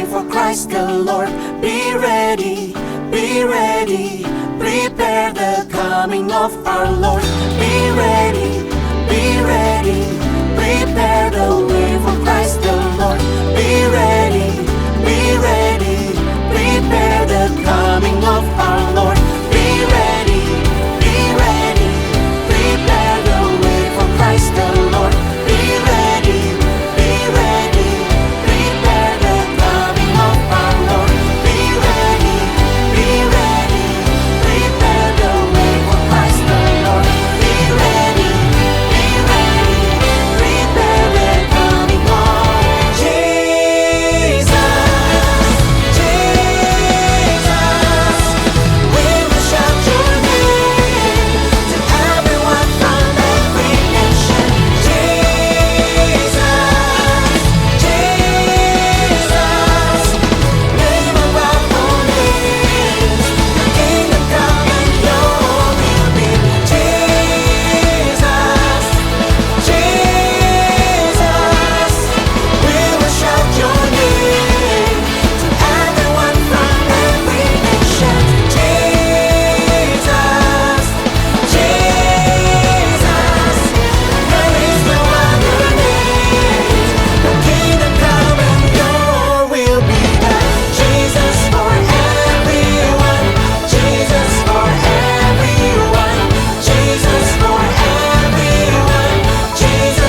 way for Christ the Lord. Be ready, prepare the coming of our Lord. Be ready, prepare the way for Christ the Lord. Be ready, prepare the coming of our Lord. Be ready, prepare the way for Christ the Lord. Be ready, prepare the coming of our Lord. Be ready, prepare the way for Christ the Lord. Be ready, prepare the coming of Jesus. We will shout your name to everyone from every nation. Jesus, name above all names. The kingdom come and your will be. Jesus, we will shout your name to everyone from every nation. Jesus, there is no other name. The kingdom come and your will be done. Jesus for everyone, Jesus for everyone, Jesus for everyone, Jesus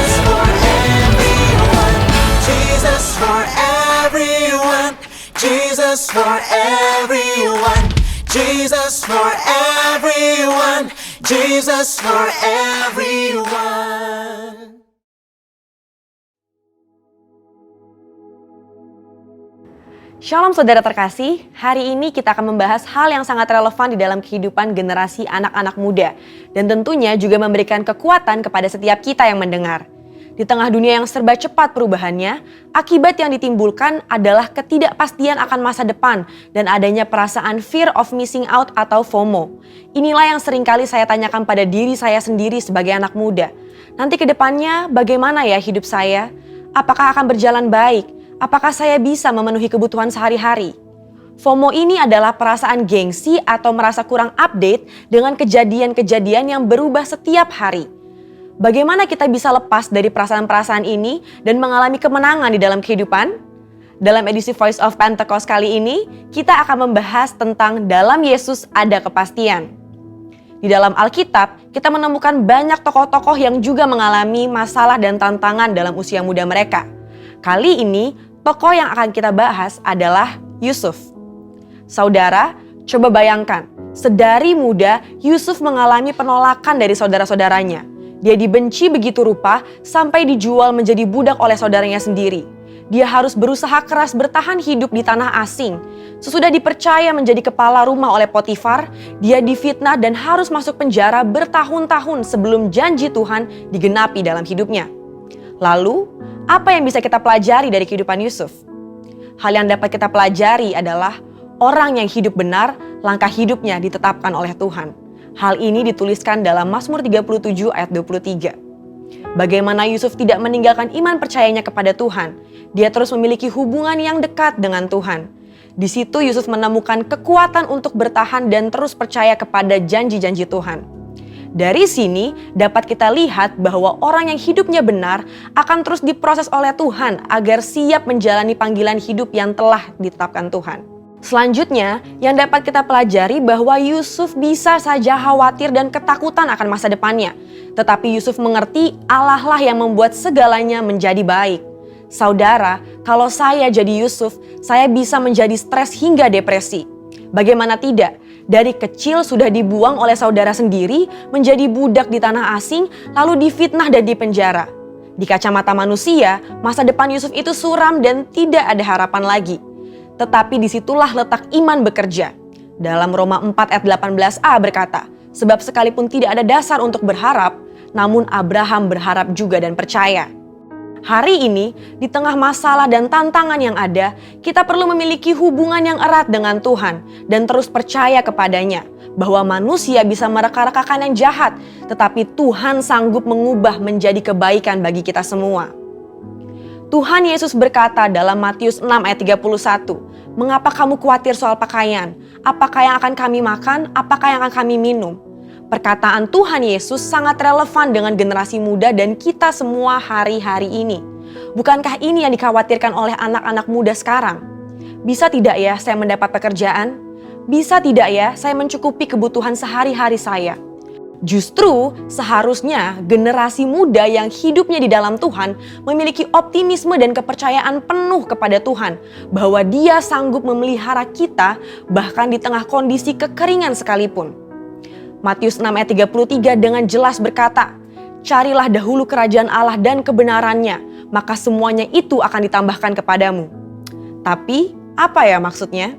for everyone, Jesus for everyone, Jesus for everyone, Jesus for everyone, Jesus for everyone. Shalom saudara terkasih, hari ini kita akan membahas hal yang sangat relevan di dalam kehidupan generasi anak-anak muda. Dan tentunya juga memberikan kekuatan kepada setiap kita yang mendengar. Di tengah dunia yang serba cepat perubahannya, akibat yang ditimbulkan adalah ketidakpastian akan masa depan dan adanya perasaan fear of missing out atau FOMO. Inilah yang seringkali saya tanyakan pada diri saya sendiri sebagai anak muda. Nanti ke depannya bagaimana ya hidup saya? Apakah akan berjalan baik? Apakah saya bisa memenuhi kebutuhan sehari-hari? FOMO ini adalah perasaan gengsi atau merasa kurang update dengan kejadian-kejadian yang berubah setiap hari. Bagaimana kita bisa lepas dari perasaan-perasaan ini dan mengalami kemenangan di dalam kehidupan? Dalam edisi Voice of Pentecost kali ini, kita akan membahas tentang dalam Yesus ada kepastian. Di dalam Alkitab, kita menemukan banyak tokoh-tokoh yang juga mengalami masalah dan tantangan dalam usia muda mereka. Kali ini, tokoh yang akan kita bahas adalah Yusuf. Saudara, coba bayangkan, sedari muda Yusuf mengalami penolakan dari saudara-saudaranya. Dia dibenci begitu rupa sampai dijual menjadi budak oleh saudaranya sendiri. Dia harus berusaha keras bertahan hidup di tanah asing. Sesudah dipercaya menjadi kepala rumah oleh Potifar, dia difitnah dan harus masuk penjara bertahun-tahun sebelum janji Tuhan digenapi dalam hidupnya. Lalu, apa yang bisa kita pelajari dari kehidupan Yusuf? Hal yang dapat kita pelajari adalah orang yang hidup benar, langkah hidupnya ditetapkan oleh Tuhan. Hal ini dituliskan dalam Mazmur 37 ayat 23. Bagaimana Yusuf tidak meninggalkan iman percayanya kepada Tuhan. Dia terus memiliki hubungan yang dekat dengan Tuhan. Di situ Yusuf menemukan kekuatan untuk bertahan dan terus percaya kepada janji-janji Tuhan. Dari sini dapat kita lihat bahwa orang yang hidupnya benar akan terus diproses oleh Tuhan agar siap menjalani panggilan hidup yang telah ditetapkan Tuhan. Selanjutnya, yang dapat kita pelajari bahwa Yusuf bisa saja khawatir dan ketakutan akan masa depannya. Tetapi Yusuf mengerti Allah lah yang membuat segalanya menjadi baik. Saudara, kalau saya jadi Yusuf, saya bisa menjadi stres hingga depresi. Bagaimana tidak? Dari kecil sudah dibuang oleh saudara sendiri, menjadi budak di tanah asing, lalu difitnah dan dipenjara. Di kacamata manusia, masa depan Yusuf itu suram dan tidak ada harapan lagi. Tetapi disitulah letak iman bekerja. Dalam Roma 4 ayat 18a berkata, sebab sekalipun tidak ada dasar untuk berharap, namun Abraham berharap juga dan percaya. Hari ini, di tengah masalah dan tantangan yang ada, kita perlu memiliki hubungan yang erat dengan Tuhan dan terus percaya kepadanya, bahwa manusia bisa mereka-rekakan yang jahat, tetapi Tuhan sanggup mengubah menjadi kebaikan bagi kita semua. Tuhan Yesus berkata dalam Matius 6 ayat 31, "Mengapa kamu khawatir soal pakaian? Apakah yang akan kami makan? Apakah yang akan kami minum?" Perkataan Tuhan Yesus sangat relevan dengan generasi muda dan kita semua hari-hari ini. Bukankah ini yang dikhawatirkan oleh anak-anak muda sekarang? Bisa tidak ya saya mendapat pekerjaan? Bisa tidak ya saya mencukupi kebutuhan sehari-hari saya? Justru seharusnya generasi muda yang hidupnya di dalam Tuhan memiliki optimisme dan kepercayaan penuh kepada Tuhan bahwa Dia sanggup memelihara kita bahkan di tengah kondisi kekeringan sekalipun. Matius 6 ayat 33 dengan jelas berkata, "Carilah dahulu kerajaan Allah dan kebenarannya, maka semuanya itu akan ditambahkan kepadamu." Tapi apa ya maksudnya?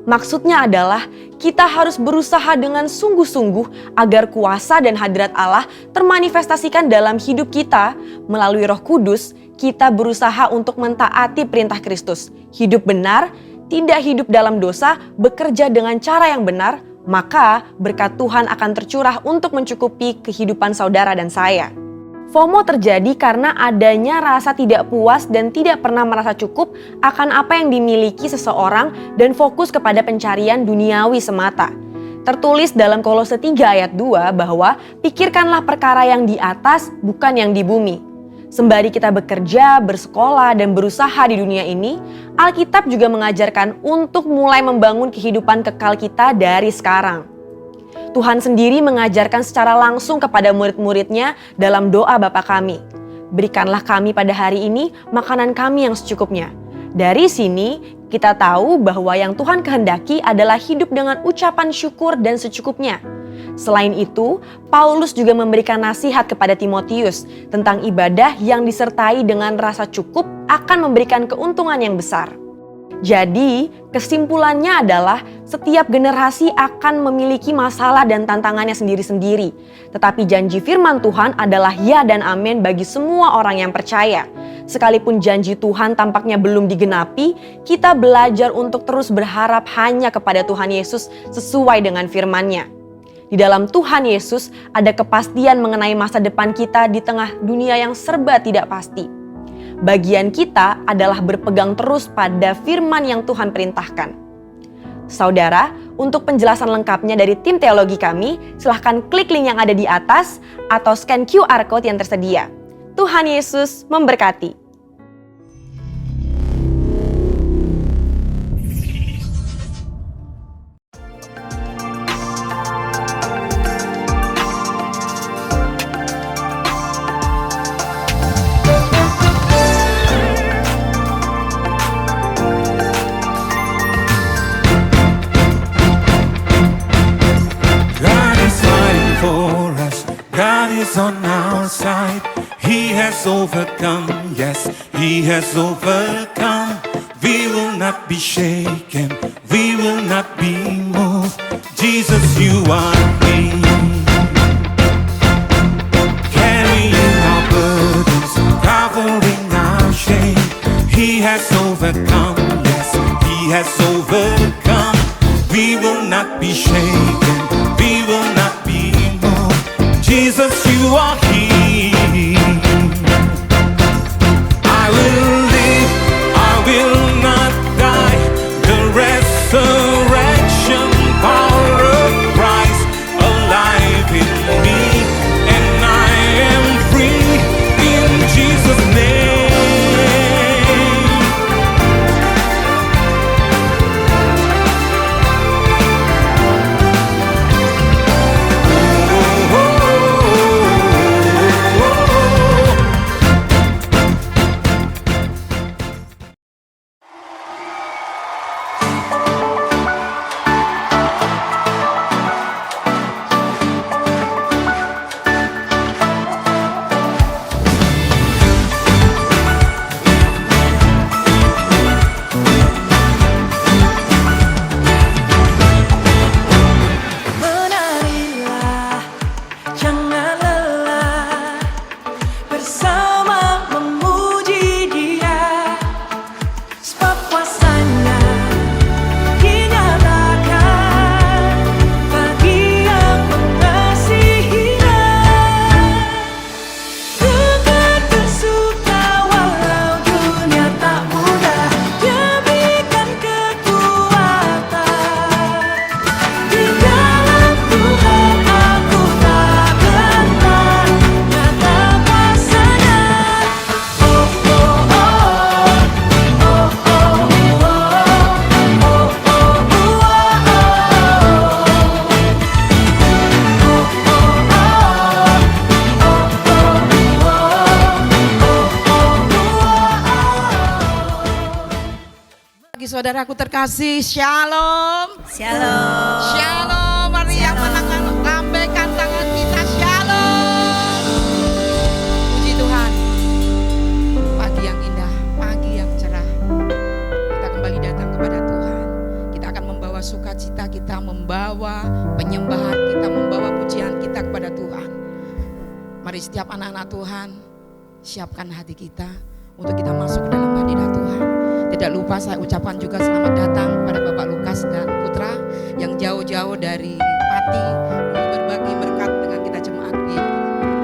Maksudnya adalah kita harus berusaha dengan sungguh-sungguh agar kuasa dan hadirat Allah termanifestasikan dalam hidup kita. Melalui Roh Kudus, kita berusaha untuk mentaati perintah Kristus. Hidup benar, tidak hidup dalam dosa, bekerja dengan cara yang benar, maka berkat Tuhan akan tercurah untuk mencukupi kehidupan saudara dan saya. FOMO terjadi karena adanya rasa tidak puas dan tidak pernah merasa cukup akan apa yang dimiliki seseorang dan fokus kepada pencarian duniawi semata. Tertulis dalam Kolose 3 ayat 2 bahwa pikirkanlah perkara yang di atas bukan yang di bumi. Sembari kita bekerja, bersekolah, dan berusaha di dunia ini, Alkitab juga mengajarkan untuk mulai membangun kehidupan kekal kita dari sekarang. Tuhan sendiri mengajarkan secara langsung kepada murid-muridnya dalam doa Bapa kami. "Berikanlah kami pada hari ini makanan kami yang secukupnya." Dari sini kita tahu bahwa yang Tuhan kehendaki adalah hidup dengan ucapan syukur dan secukupnya. Selain itu, Paulus juga memberikan nasihat kepada Timotius tentang ibadah yang disertai dengan rasa cukup akan memberikan keuntungan yang besar. Jadi, kesimpulannya adalah setiap generasi akan memiliki masalah dan tantangannya sendiri-sendiri. Tetapi janji firman Tuhan adalah ya dan amin bagi semua orang yang percaya. Sekalipun janji Tuhan tampaknya belum digenapi, kita belajar untuk terus berharap hanya kepada Tuhan Yesus sesuai dengan firman-Nya. Di dalam Tuhan Yesus ada kepastian mengenai masa depan kita di tengah dunia yang serba tidak pasti. Bagian kita adalah berpegang terus pada firman yang Tuhan perintahkan. Saudara, untuk penjelasan lengkapnya dari tim teologi kami, silahkan klik link yang ada di atas atau scan QR Code yang tersedia. Tuhan Yesus memberkati. God is on our side. He has overcome, yes, He has overcome. We will not be shaken, we will not be moved. Jesus, you are King. Carrying our burdens, covering our shame. He has overcome, yes, He has overcome. We will not be shaken, we will not be moved. Jesus, you are King. I will live, I will not die. The resurrection power of Christ alive in me, and I am free in Jesus' name. saudaraku terkasih, shalom. Shalom. Shalom, mari yang Shalom. lambaikan tangan kita, shalom. Puji Tuhan, pagi yang indah, pagi yang cerah. Kita kembali datang kepada Tuhan. Kita akan membawa sukacita, kita membawa penyembahan, kita membawa pujian kita kepada Tuhan. Mari setiap anak-anak Tuhan, siapkan hati kita untuk kita masuk ke dalam hadirat Tuhan. Tidak lupa saya ucapkan juga selamat datang kepada Bapak Lukas dan Putra yang jauh-jauh dari Pati untuk berbagi berkat dengan kita jemaat di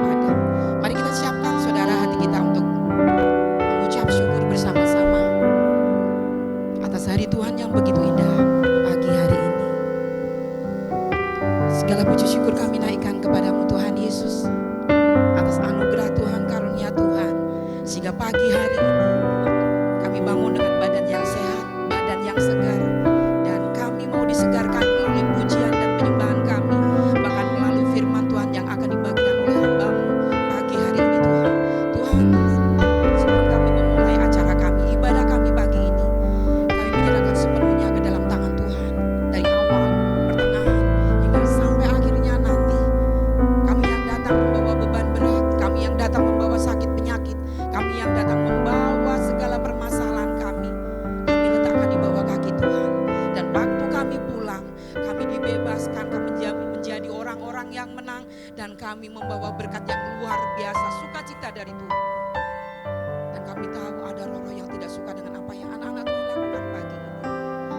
Padang. Mari kita siapkan saudara hati kita untuk mengucap syukur bersama-sama atas hari Tuhan yang begitu indah pagi hari ini. Segala puji syukur kami naikkan kepadamu Tuhan Yesus atas anugerah Tuhan, karunia Tuhan, sehingga pagi hari ini kami bangun dengan badan yang sehat, badan yang segar, dan kami mau disegarkan melalui pujian dan penyembahan kami, bahkan melalui firman Tuhan yang akan dibagikan oleh hamba-Mu pagi hari ini Tuhan. Tuhan, sebelum kami memulai acara kami, ibadah kami pagi ini, kami menyerahkan sepenuhnya ke dalam tangan Tuhan, dari awal, pertengahan, hingga sampai akhirnya nanti. Kami yang datang membawa beban berat, kami yang datang membawa sakit penyakit, kami yang datang membawa segala permasalahan kami letakkan di bawah kaki Tuhan. Dan waktu kami pulang, kami dibebaskan, kami menjadi orang-orang yang menang, dan kami membawa berkat yang luar biasa, sukacita dari Tuhan. Dan kami tahu ada roh-roh yang tidak suka dengan apa yang anak-anak Tuhan lakukan pagi ini.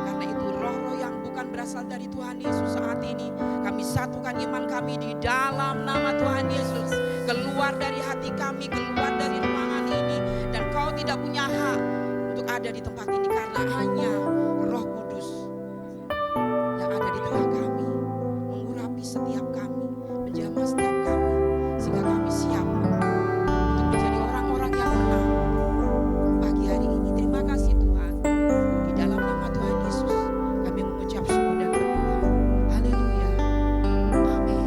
Karena itu roh-roh yang bukan berasal dari Tuhan Yesus saat ini, kami satukan iman kami di dalam nama Tuhan Yesus. Keluar dari hati kami, keluar dari ruangan ini, dan kau tidak punya hak untuk ada di tempat ini, karena hanya Roh Kudus yang ada di tengah kami, mengurapi setiap kami, menjamah setiap kami, sehingga kami siap untuk menjadi orang-orang yang menang pagi hari ini. Terima kasih Tuhan. Di dalam nama Tuhan Yesus kami mengucap syukur dan berdoa. Haleluya. Amin.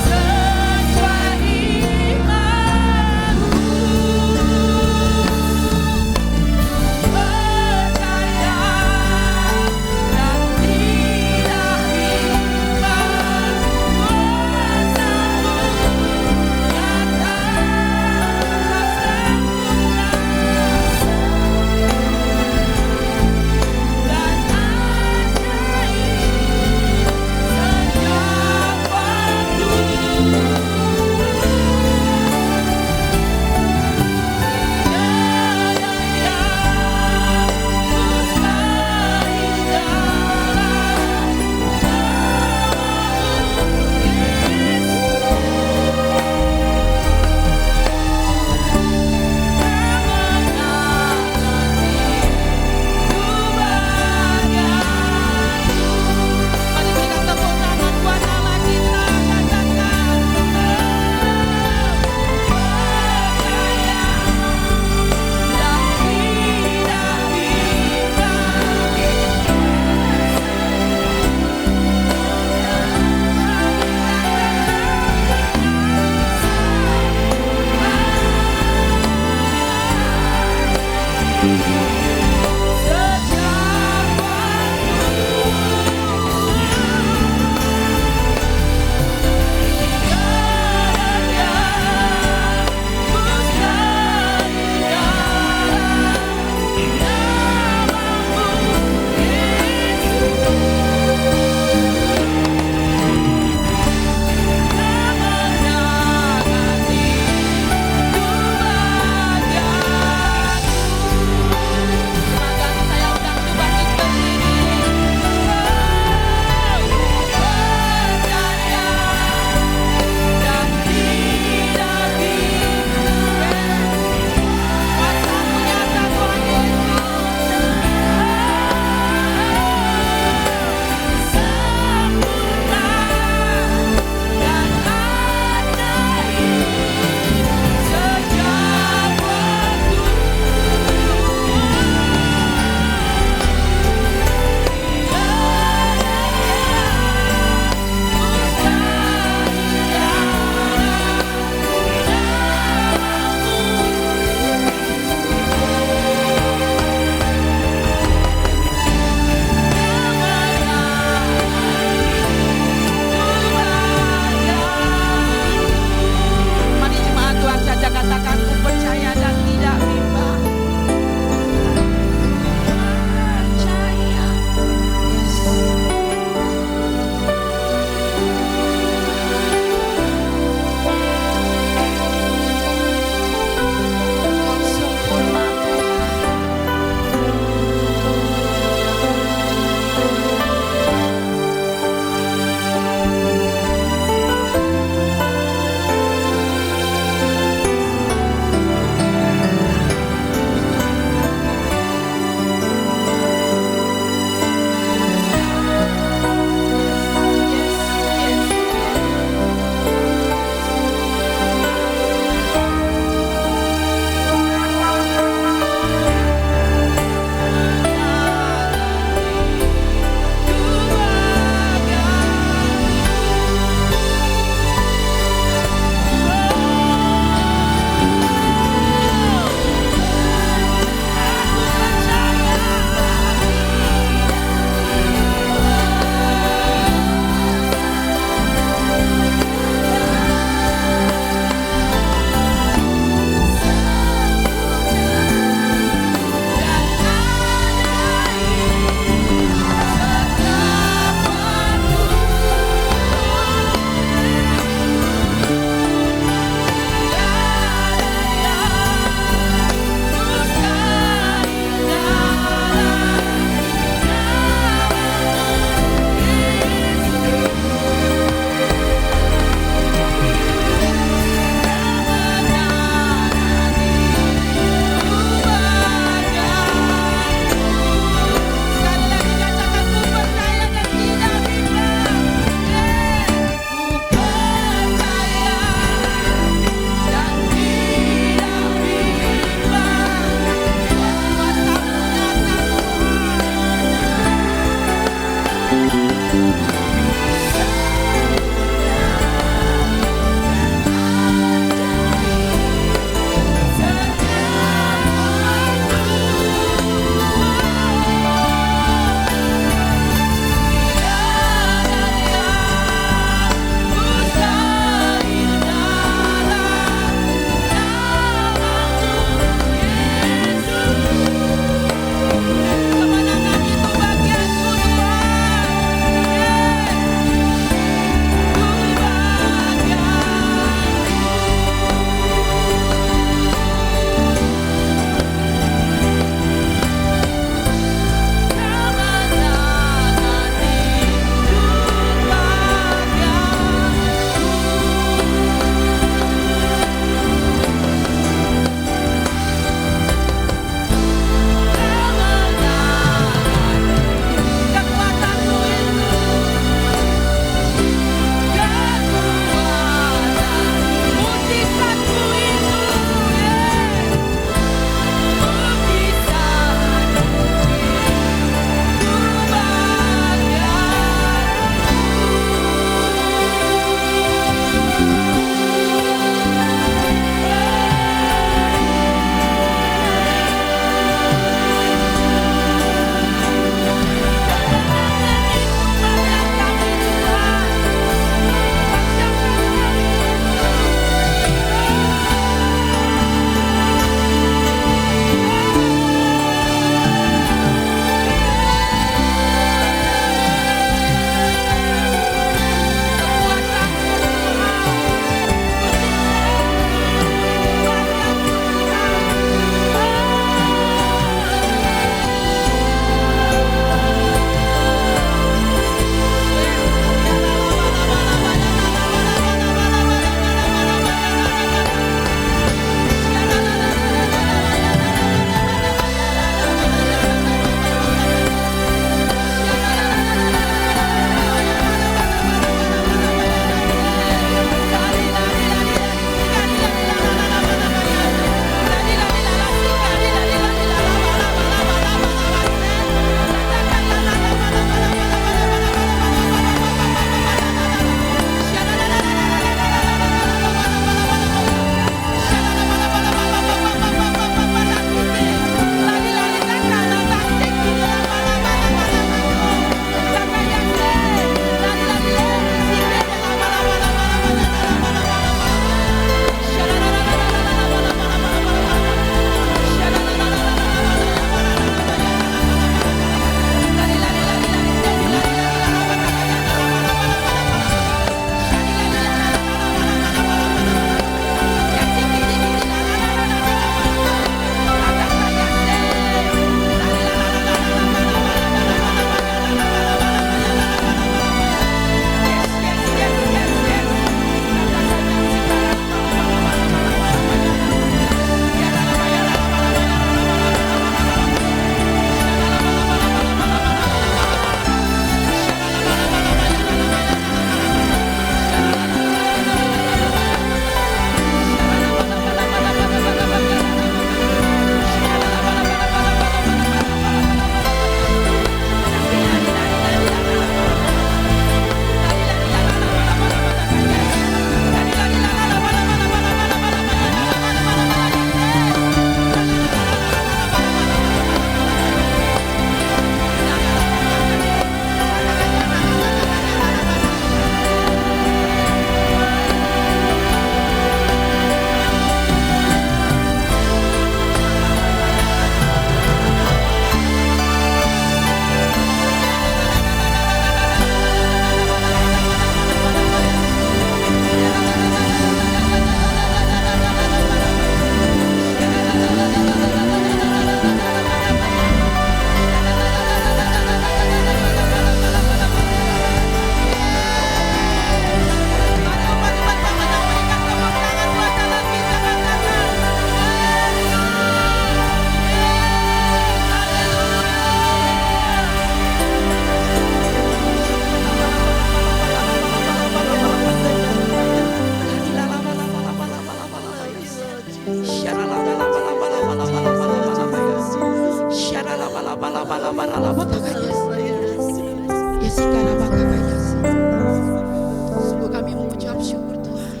Sungguh kami mengucap syukur Tuhan,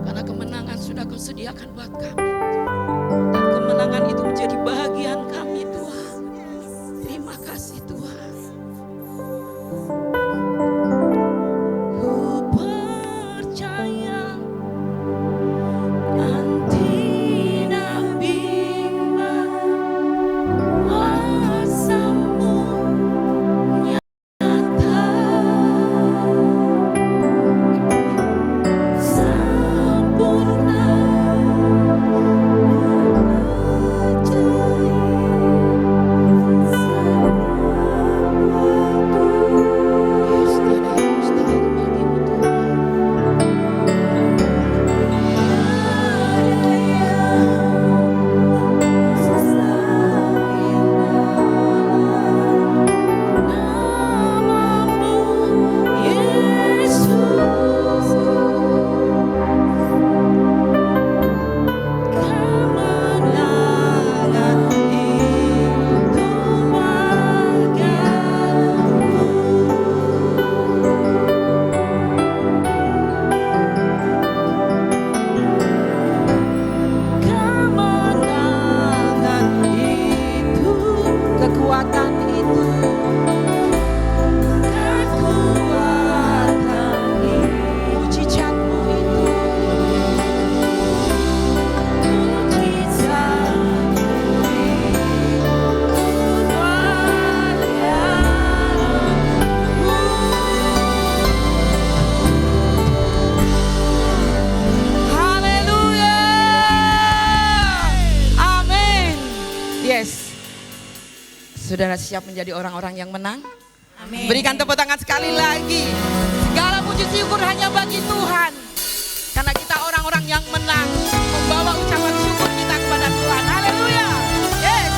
karena kemenangan sudah Kau sediakan buat kami, dan kemenangan itu menjadi bagian kami Tuhan. Terima kasih Tuhan. Ku percaya nanti bimbang kuasa-Mu nyata, sempurna Yesus, tiada yang mustahil bagimu Tuhan. Namamu Yesus, kemenangan itu kemenangan itu, kekuatan itu, kekuatan itu, mujizat-Mu itu, mujizat-Mu itu luar Haleluya. Amin. Yes. Saudara siap menjadi orang-orang yang menang? Amin. Berikan tepuk tangan sekali lagi. Segala puji syukur hanya bagi Tuhan. Karena kita orang-orang yang menang, membawa ucapan syukur kita kepada Tuhan. Haleluya. Yes.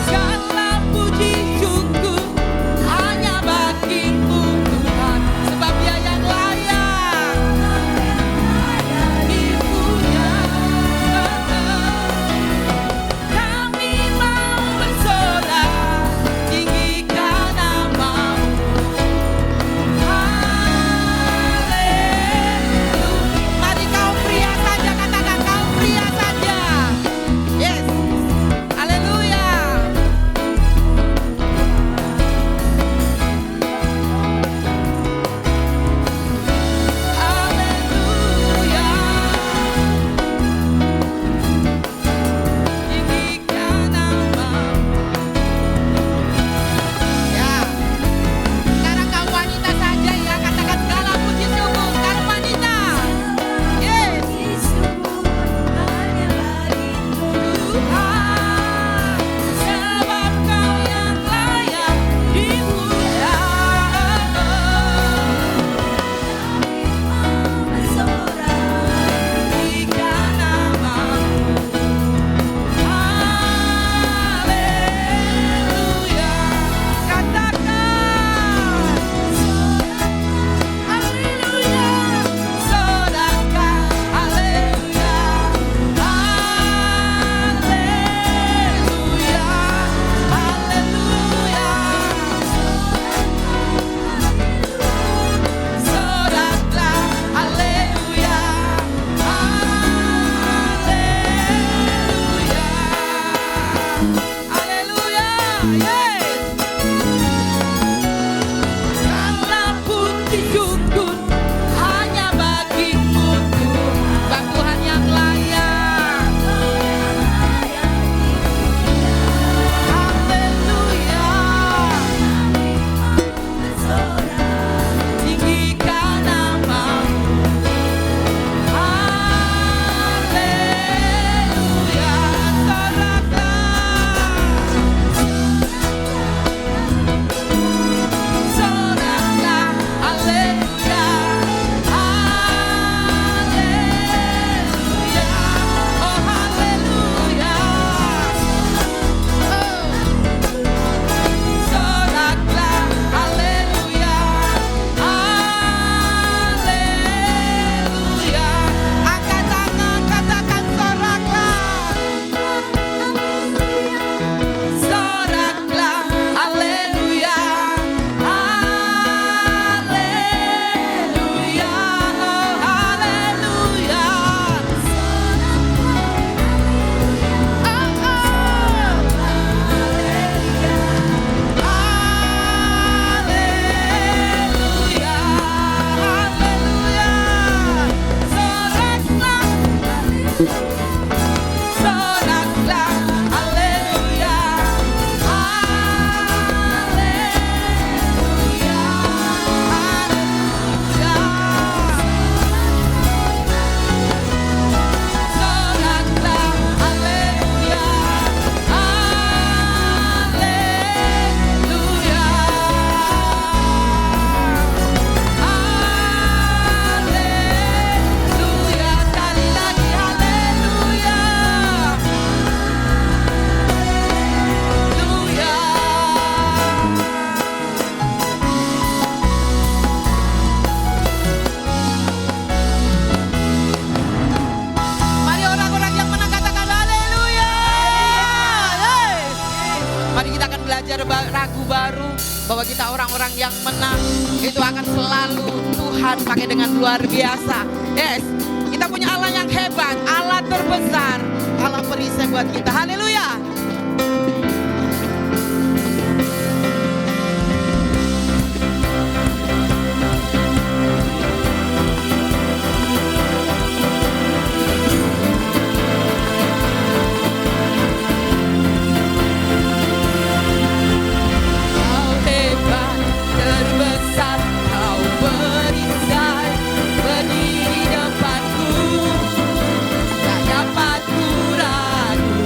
Segala puji syukur hanya belajar ragu baru bahwa kita orang-orang yang menang itu akan selalu Tuhan pakai dengan luar biasa. Yes, kita punya Allah yang hebat, Allah terbesar, Allah perisai buat kita. Haleluya. Kau hebat, terbesar, kau perisai, berdiri depanku, tak dapat ku ragu.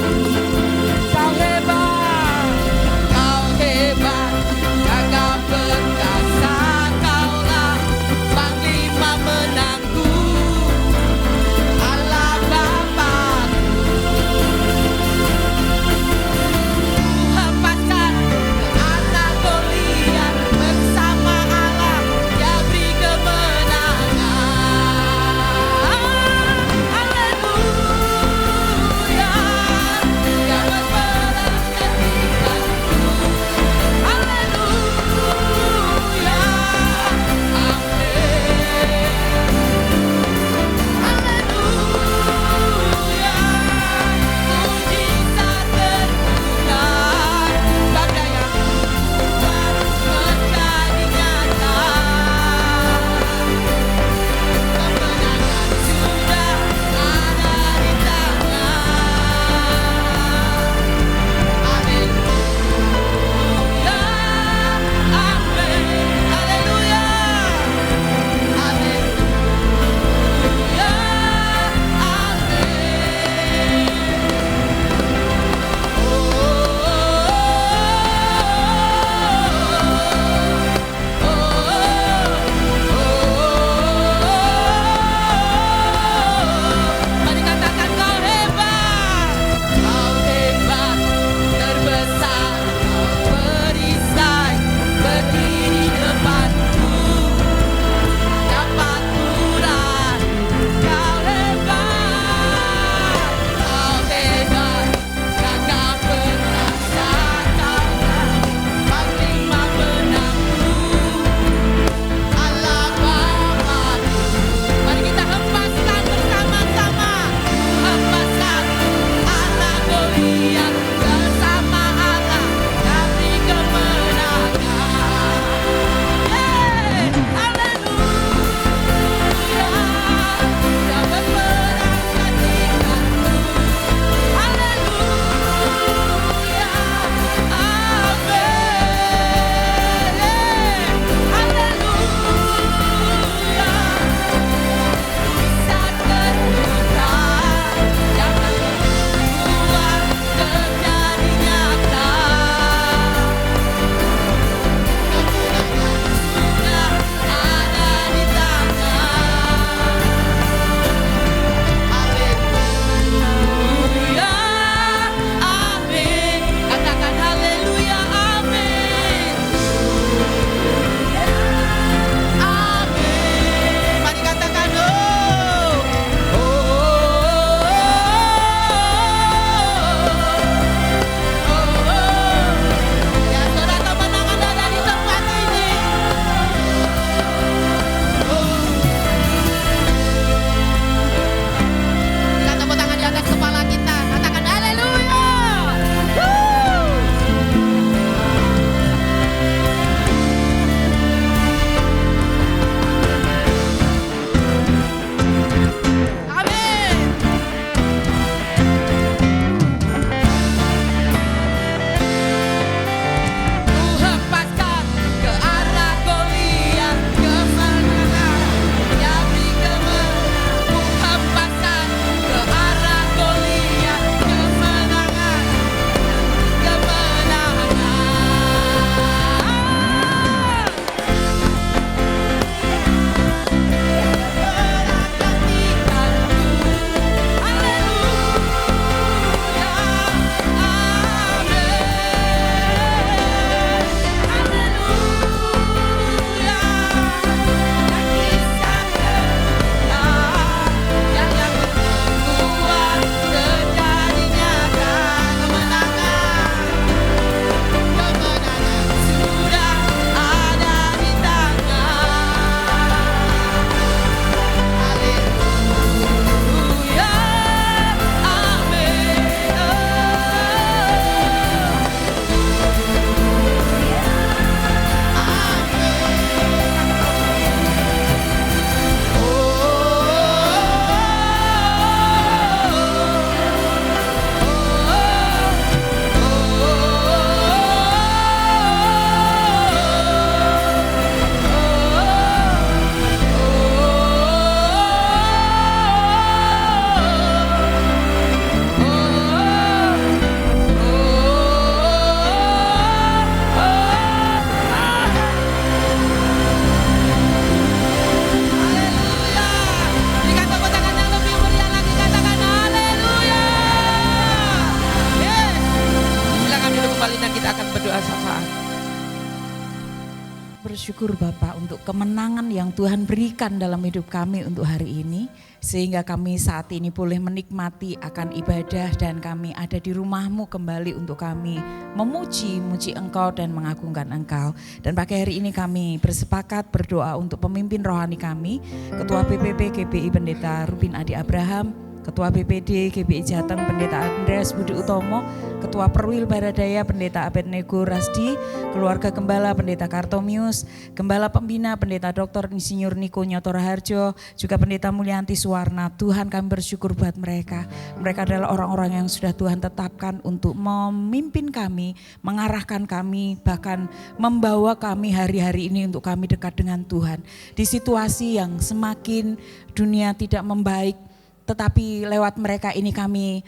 bersyukur Bapak untuk kemenangan yang Tuhan berikan dalam hidup kami untuk hari ini. Sehingga kami saat ini boleh menikmati akan ibadah dan kami ada di rumah-Mu kembali untuk kami memuji Engkau dan mengagungkan Engkau. Dan pagi hari ini kami bersepakat berdoa untuk pemimpin rohani kami, Ketua BPP GBI Pendeta Rubin Adi Abraham, Ketua BPD GBI Jateng Pendeta Andreas Budi Utomo, Ketua Perwil Baradaya Pendeta Abednego Rasdi, Keluarga Gembala Pendeta Kartomius, Gembala Pembina Pendeta Dr. Insinyur Niko Nyoto Raharjo, juga Pendeta Mulyanti Suwarna. Tuhan, kami bersyukur buat mereka. Mereka adalah orang-orang yang sudah Tuhan tetapkan untuk memimpin kami, mengarahkan kami, bahkan membawa kami hari-hari ini untuk kami dekat dengan Tuhan. Di situasi yang semakin dunia tidak membaik, tetapi lewat mereka ini kami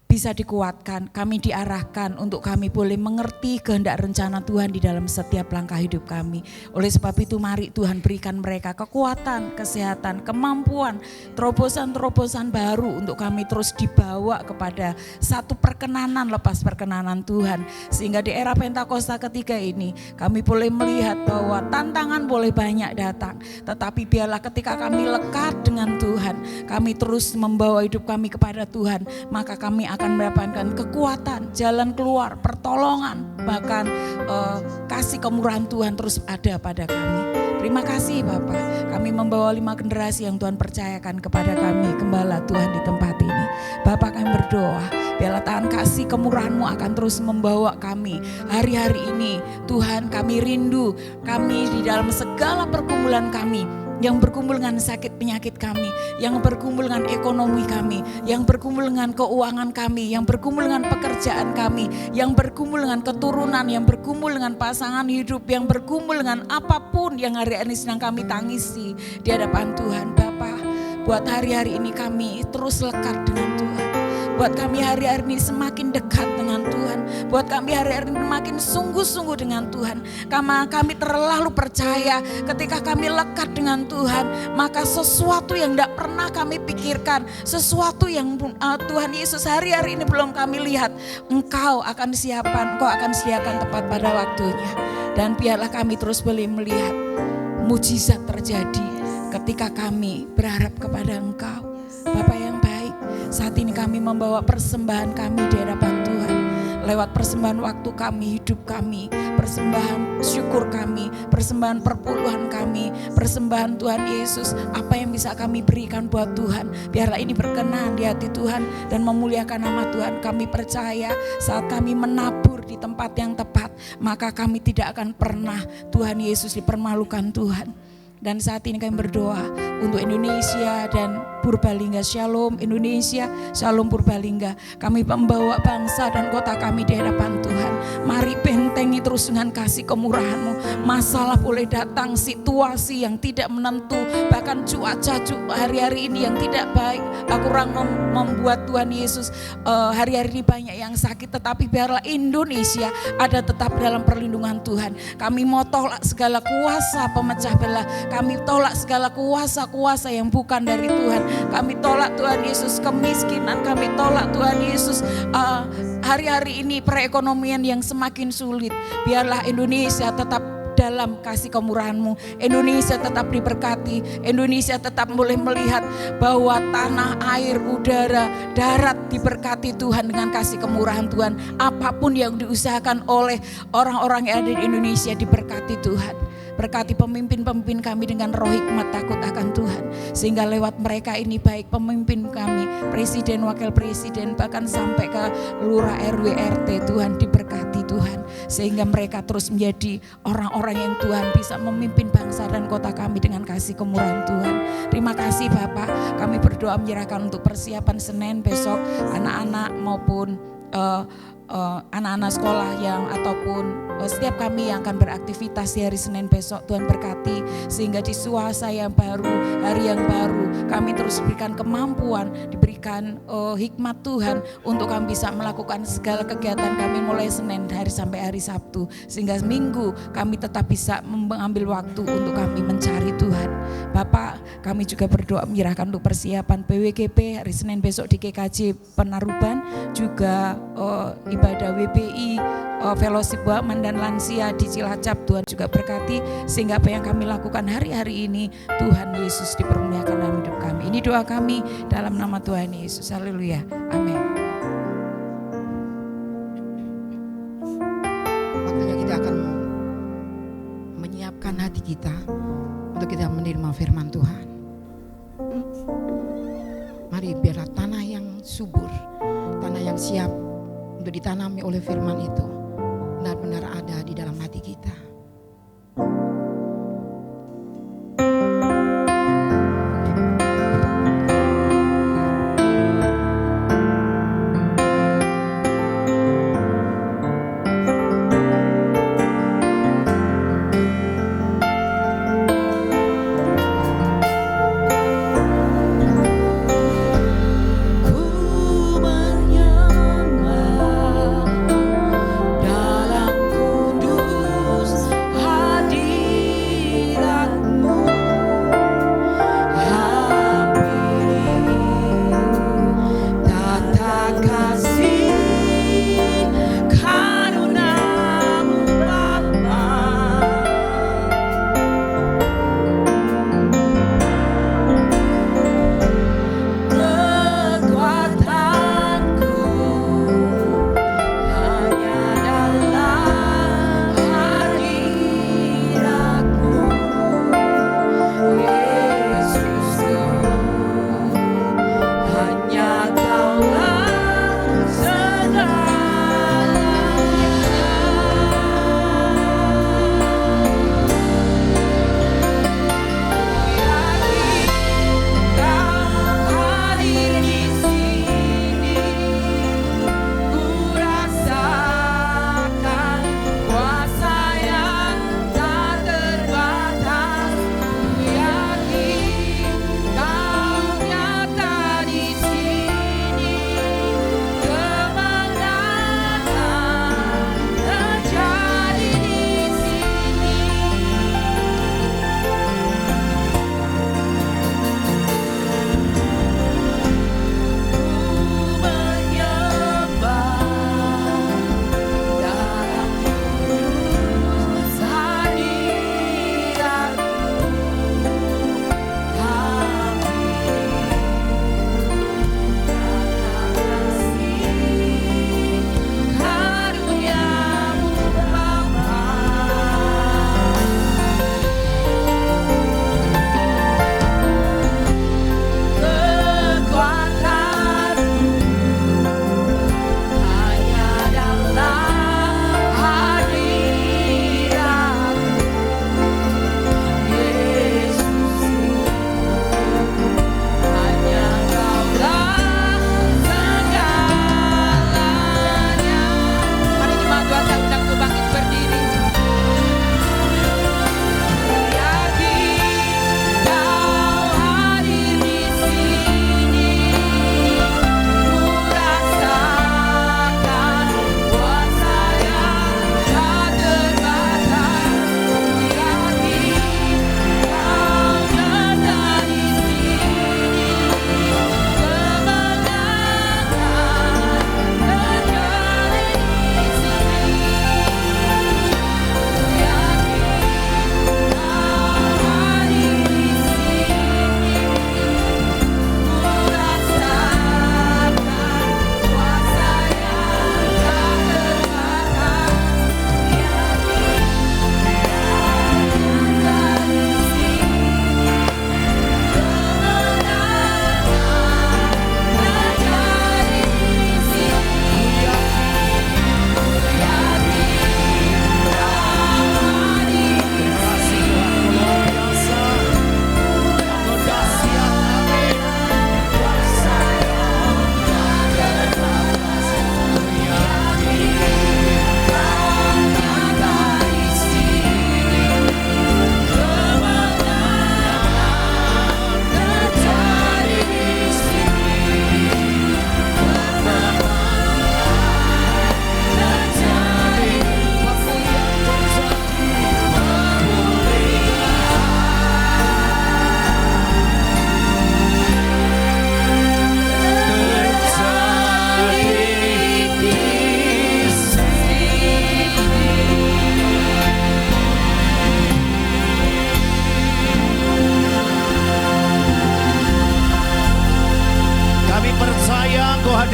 bisa dikuatkan, kami diarahkan untuk kami boleh mengerti kehendak rencana Tuhan di dalam setiap langkah hidup kami. Oleh sebab itu mari Tuhan berikan mereka kekuatan, kesehatan, kemampuan, terobosan-terobosan baru untuk kami terus dibawa kepada satu perkenanan lepas perkenanan Tuhan. Sehingga di era Pentakosta ketiga ini kami boleh melihat bahwa tantangan boleh banyak datang. Tetapi biarlah ketika kami lekat dengan Tuhan, kami terus membawa hidup kami kepada Tuhan, maka kami akan mendapatkan kekuatan, jalan keluar, pertolongan, bahkan kasih kemurahan Tuhan terus ada pada kami. Terima kasih Bapak, kami membawa 5 generasi yang Tuhan percayakan kepada kami, gembala Tuhan di tempat ini. Bapak, kami berdoa, biarlah Tuhan kasih kemurahan-Mu akan terus membawa kami hari-hari ini. Tuhan, kami rindu, kami di dalam segala pergumulan kami, yang berkumpul dengan sakit penyakit kami, yang berkumpul dengan ekonomi kami, yang berkumpul dengan keuangan kami, yang berkumpul dengan pekerjaan kami, yang berkumpul dengan keturunan, yang berkumpul dengan pasangan hidup, yang berkumpul dengan apapun yang hari ini sedang kami tangisi di hadapan Tuhan. Bapa, buat hari-hari ini kami terus lekat dengan Tuhan. Buat kami hari-hari ini semakin dekat dengan Tuhan. Buat kami hari-hari ini makin sungguh-sungguh dengan Tuhan. Kami terlalu percaya ketika kami lekat dengan Tuhan, maka sesuatu yang tidak pernah kami pikirkan, sesuatu yang Tuhan Yesus hari-hari ini belum kami lihat, Engkau akan siapkan, Engkau akan sediakan tepat pada waktunya. Dan biarlah kami terus boleh melihat mujizat terjadi ketika kami berharap kepada Engkau. Bapa yang baik, saat ini kami membawa persembahan kami di hadapan Tuhan. Lewat persembahan waktu kami, hidup kami, persembahan syukur kami, persembahan perpuluhan kami, persembahan Tuhan Yesus, apa yang bisa kami berikan buat Tuhan. Biarlah ini berkenan di hati Tuhan dan memuliakan nama Tuhan. Kami percaya saat kami menabur di tempat yang tepat, maka kami tidak akan pernah Tuhan Yesus dipermalukan Tuhan. Dan saat ini kami berdoa untuk Indonesia dan Purbalingga. Shalom Indonesia, Shalom Purbalingga. Kami membawa bangsa dan kota kami di hadapan Tuhan. Mari bentengi terus dengan kasih kemurahan-Mu. Masalah boleh datang, situasi yang tidak menentu, bahkan cuaca hari-hari ini yang tidak baik. Aku kurang membuat Tuhan Yesus hari-hari ini banyak yang sakit. Tetapi biarlah Indonesia ada tetap dalam perlindungan Tuhan. Kami mau tolak segala kuasa pemecah belah. Kami tolak segala kuasa-kuasa yang bukan dari Tuhan. Kami tolak Tuhan Yesus kemiskinan. Kami tolak Tuhan Yesus hari-hari ini perekonomian yang semakin sulit. Biarlah Indonesia tetap dalam kasih kemurahan-Mu. Indonesia tetap diberkati. Indonesia tetap boleh melihat bahwa tanah, air, udara, darat diberkati Tuhan dengan kasih kemurahan Tuhan. Apapun yang diusahakan oleh orang-orang yang ada di Indonesia diberkati Tuhan. Berkati pemimpin-pemimpin kami dengan roh hikmat takut akan Tuhan. Sehingga lewat mereka ini baik pemimpin kami, presiden, wakil presiden, bahkan sampai ke lurah, RW, RT, Tuhan diberkati Tuhan. Sehingga mereka terus menjadi orang-orang yang Tuhan bisa memimpin bangsa dan kota kami dengan kasih kemurahan Tuhan. Terima kasih Bapak, kami berdoa menyerahkan untuk persiapan Senin besok anak-anak maupun anak-anak sekolah yang ataupun setiap kami yang akan beraktivitas di hari Senin besok. Tuhan berkati sehingga di suasa yang baru, hari yang baru, kami terus diberikan kemampuan, diberikan hikmat Tuhan untuk kami bisa melakukan segala kegiatan kami mulai Senin hari sampai hari Sabtu, sehingga Minggu kami tetap bisa mengambil waktu untuk kami mencari Tuhan. Bapak, kami juga berdoa menyerahkan untuk persiapan PWGP hari Senin besok di GKJ Penaruban, juga ibadah WBI, fellowship Waman dan lansia di Cilacap. Tuhan juga berkati sehingga apa yang kami lakukan hari-hari ini Tuhan Yesus dipermuliakan dalam hidup kami. Ini doa kami dalam nama Tuhan Yesus. Haleluya. Amin. Makanya kita akan menyiapkan hati kita untuk kita menerima firman Tuhan. Mari biarlah tanah yang subur, tanah yang siap untuk ditanami oleh firman itu benar-benar ada di dalam hati kita. Ku menyembah dalam kudus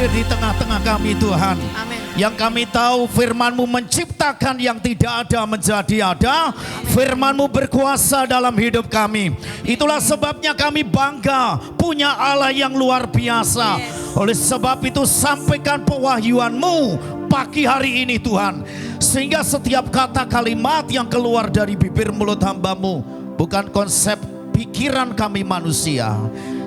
hadir di tengah-tengah kami Tuhan. Amin. Yang kami tahu firman-Mu menciptakan yang tidak ada menjadi ada. Firman-Mu berkuasa dalam hidup kami. Itulah sebabnya kami bangga punya Allah yang luar biasa. Oleh sebab itu sampaikan pewahyuan-Mu pagi hari ini Tuhan. Sehingga setiap kata kalimat yang keluar dari bibir mulut hamba-Mu bukan konsep pikiran kami manusia,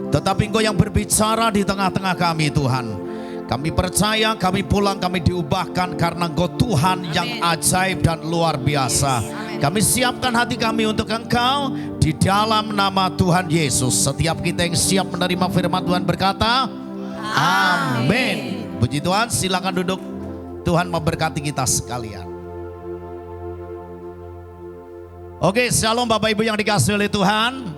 tetapi Engkau yang berbicara di tengah-tengah kami Tuhan. Kami percaya, kami pulang, kami diubahkan karena Engkau Tuhan yang ajaib dan luar biasa. Kami siapkan hati kami untuk Engkau di dalam nama Tuhan Yesus. Setiap kita yang siap menerima firman Tuhan berkata, amin. Puji Tuhan, silakan duduk. Tuhan memberkati kita sekalian. Oke, shalom Bapak Ibu yang dikasihi oleh Tuhan.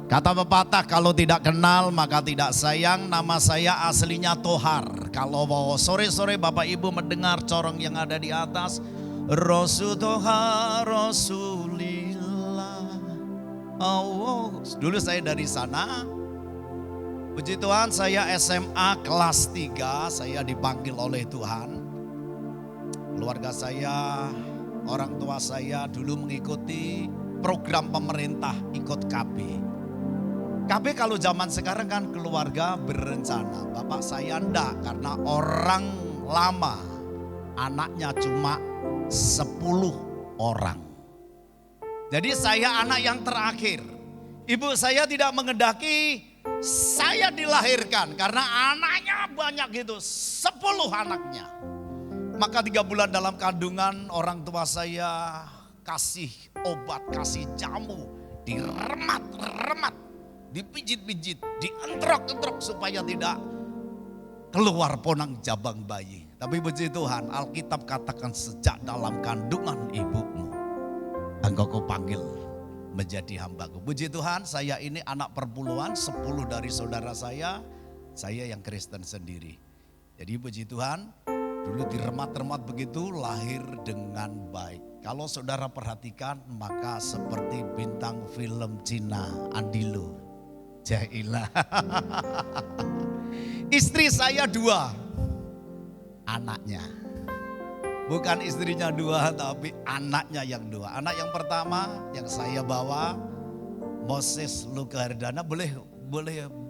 Kata pepatah, kalau tidak kenal maka tidak sayang. Nama saya aslinya Tohar. Kalau sore-sore Bapak Ibu mendengar corong yang ada di atas, Rasul Tohar Rasulillah. Oh, dulu saya dari sana. Puji Tuhan, saya SMA kelas 3, saya dipanggil oleh Tuhan. Keluarga saya, orang tua saya dulu mengikuti program pemerintah, ikut KB. KB kalau zaman sekarang kan keluarga berencana. Bapak saya enggak, karena orang lama anaknya cuma 10 orang. Jadi saya anak yang terakhir. Ibu saya tidak mengendaki saya dilahirkan karena anaknya banyak gitu, 10 anaknya. Maka 3 bulan dalam kandungan orang tua saya kasih obat, kasih jamu, diremat-remat, dipijit-pijit, dientrok-entrok supaya tidak keluar ponang jabang bayi. Tapi puji Tuhan, Alkitab katakan sejak dalam kandungan ibumu, engkau kupanggil menjadi hambaku. Puji Tuhan, saya ini anak perpuluhan, 10 dari saudara saya yang Kristen sendiri. Jadi puji Tuhan, dulu diremat-remat begitu, lahir dengan baik. Kalau saudara perhatikan, maka seperti bintang film Cina, Andilo. Jailah. Istri saya 2 anaknya. Bukan istrinya 2, tapi anaknya yang 2. Anak yang pertama yang saya bawa, Moses Luka Herdana. Boleh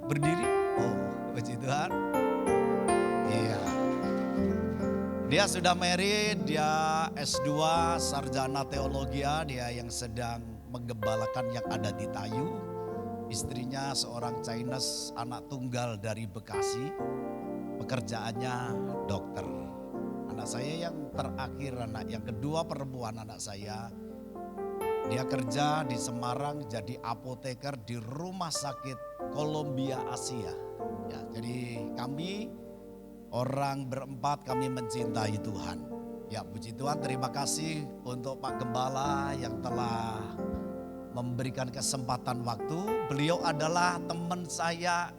berdiri? Oh, puji Tuhan. Iya. Dia sudah married, dia S2 sarjana teologi, dia yang sedang menggembalakan yang ada di Tayu. Istrinya seorang Chinese, anak tunggal dari Bekasi, pekerjaannya dokter. Anak saya yang terakhir, anak yang kedua perempuan anak saya, dia kerja di Semarang jadi apoteker di Rumah Sakit Columbia Asia. Ya, jadi kami orang berempat, kami mencintai Tuhan. Ya puji Tuhan, terima kasih untuk Pak Gembala yang telah memberikan kesempatan waktu. Beliau adalah teman saya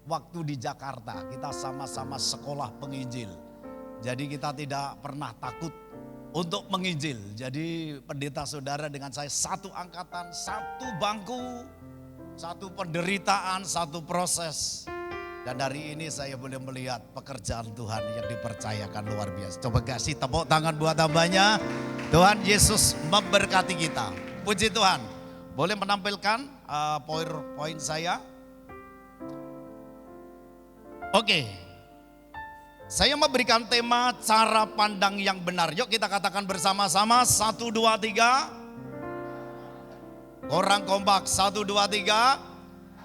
waktu di Jakarta. Kita sama-sama sekolah penginjil. Jadi kita tidak pernah takut untuk menginjil. Jadi pendeta saudara dengan saya satu angkatan, satu bangku, satu penderitaan, satu proses. Dan hari ini saya boleh melihat pekerjaan Tuhan yang dipercayakan luar biasa. Coba kasih tepuk tangan buat hambanya. Tuhan Yesus memberkati kita. Puji Tuhan. Boleh menampilkan PowerPoint saya? Oke. Saya memberikan tema cara pandang yang benar. Yuk kita katakan bersama-sama. 1, 2, 3. Orang kompak. 1, 2, 3.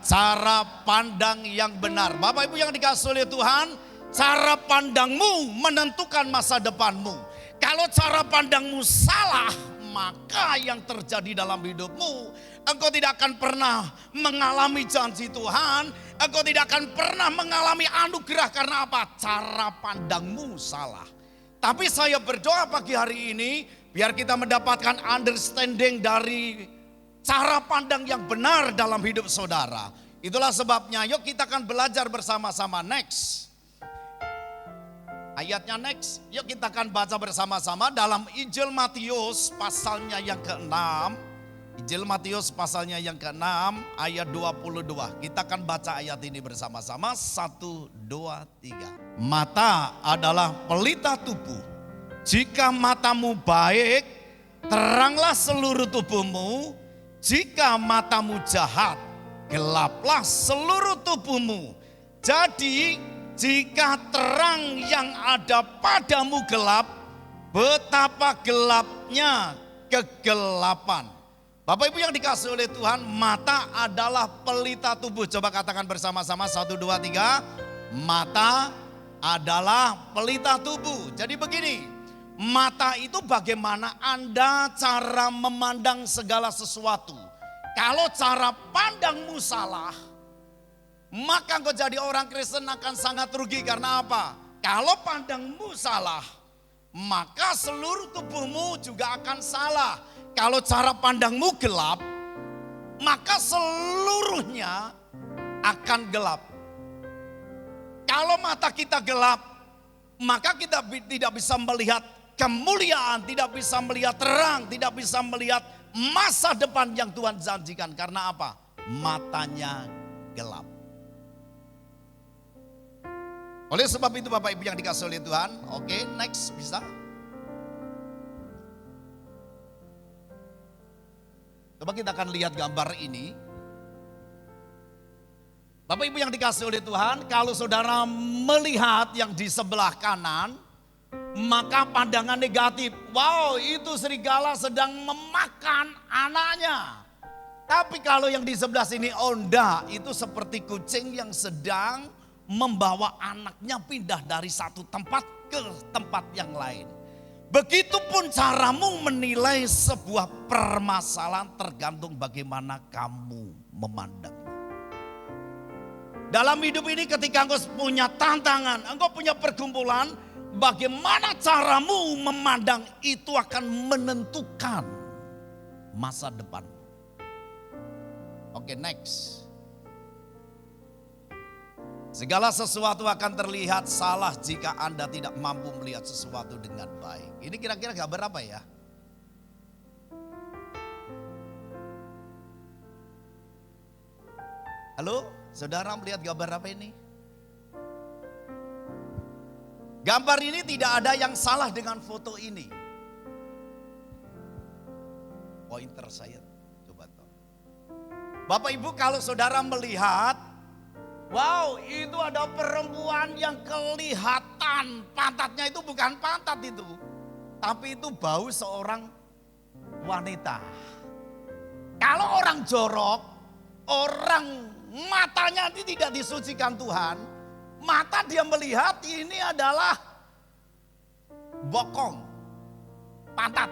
Cara pandang yang benar. Bapak Ibu yang dikasihi oleh Tuhan, cara pandangmu menentukan masa depanmu. Kalau cara pandangmu salah, maka yang terjadi dalam hidupmu, engkau tidak akan pernah mengalami janji Tuhan, engkau tidak akan pernah mengalami anugerah. Karena apa? Cara pandangmu salah. Tapi saya berdoa pagi hari ini, biar kita mendapatkan understanding dari cara pandang yang benar dalam hidup saudara. Itulah sebabnya yuk kita akan belajar bersama-sama. Next. Ayatnya next. Yuk kita akan baca bersama-sama dalam Injil Matius pasalnya yang ke-6. Injil Matius pasalnya yang ke-6 ayat 22. Kita akan baca ayat ini bersama-sama. 1, 2, 3. Mata adalah pelita tubuh. Jika matamu baik, teranglah seluruh tubuhmu. Jika matamu jahat, gelaplah seluruh tubuhmu. Jadi jika terang yang ada padamu gelap, betapa gelapnya kegelapan. Bapak Ibu yang dikasihi oleh Tuhan, mata adalah pelita tubuh. Coba katakan bersama-sama 1, 2, 3. Mata adalah pelita tubuh. Jadi begini, mata itu bagaimana Anda cara memandang segala sesuatu. Kalau cara pandangmu salah, maka engkau jadi orang Kristen akan sangat rugi. Karena apa? Kalau pandangmu salah, maka seluruh tubuhmu juga akan salah. Kalau cara pandangmu gelap, maka seluruhnya akan gelap. Kalau mata kita gelap, maka kita tidak bisa melihat kemuliaan, tidak bisa melihat terang, tidak bisa melihat masa depan yang Tuhan janjikan. Karena apa? Matanya gelap. Oleh sebab itu Bapak Ibu yang dikasihi oleh Tuhan, oke, next bisa. Coba kita akan lihat gambar ini. Bapak Ibu yang dikasihi oleh Tuhan, kalau saudara melihat yang di sebelah kanan, maka pandangan negatif. Wow, itu serigala sedang memakan anaknya. Tapi kalau yang di sebelah sini, onda, itu seperti kucing yang sedang membawa anaknya pindah dari satu tempat ke tempat yang lain. Begitupun caramu menilai sebuah permasalahan tergantung bagaimana kamu memandang. Dalam hidup ini ketika engkau punya tantangan, engkau punya pergumulan, bagaimana caramu memandang itu akan menentukan masa depan. Oke, next. Segala sesuatu akan terlihat salah jika Anda tidak mampu melihat sesuatu dengan baik. Ini kira-kira gambar apa ya? Halo, saudara melihat gambar apa ini? Gambar ini tidak ada yang salah dengan foto ini. Pointer saya, coba tahu. Bapak Ibu kalau saudara melihat, wow, itu ada perempuan yang kelihatan pantatnya itu bukan pantat itu. Tapi itu bau seorang wanita. Kalau orang jorok, orang matanya itu tidak disucikan Tuhan, mata dia melihat ini adalah bokong, pantat.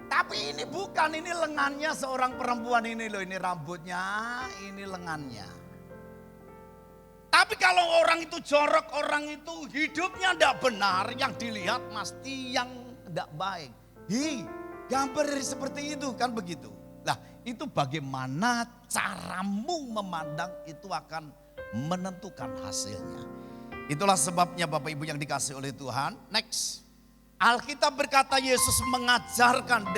Tapi ini bukan, ini lengannya seorang perempuan ini loh, ini rambutnya, ini lengannya. Tapi kalau orang itu jorok, orang itu hidupnya tidak benar, yang dilihat pasti yang tidak baik. Gambar seperti itu kan begitu. Nah itu bagaimana caramu memandang itu akan menentukan hasilnya. Itulah sebabnya Bapak Ibu yang dikasihi oleh Tuhan. Next. Alkitab berkata Yesus mengajarkan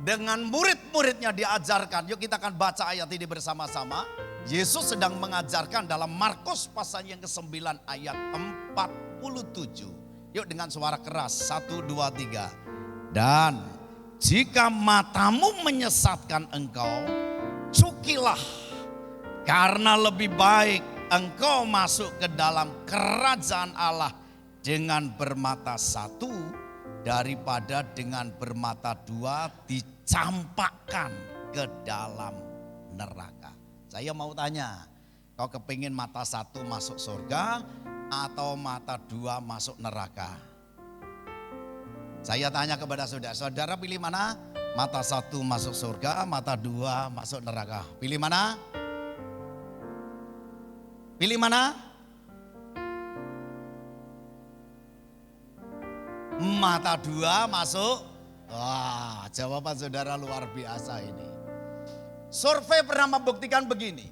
dengan murid-muridnya diajarkan. Yuk kita akan baca ayat ini bersama-sama. Yesus sedang mengajarkan dalam Markus pasal yang ke-9 ayat 47. Yuk dengan suara keras, 1, 2, 3. Dan jika matamu menyesatkan engkau, cukilah. Karena lebih baik engkau masuk ke dalam kerajaan Allah dengan bermata satu daripada dengan bermata dua dicampakkan ke dalam neraka. Saya mau tanya, kau kepingin mata satu masuk surga atau mata dua masuk neraka? Saya tanya kepada saudara, saudara pilih mana? Mata satu masuk surga, mata dua masuk neraka. Pilih mana? Pilih mana? Mata dua masuk. Wah, jawaban saudara luar biasa ini. Survei pernah membuktikan begini.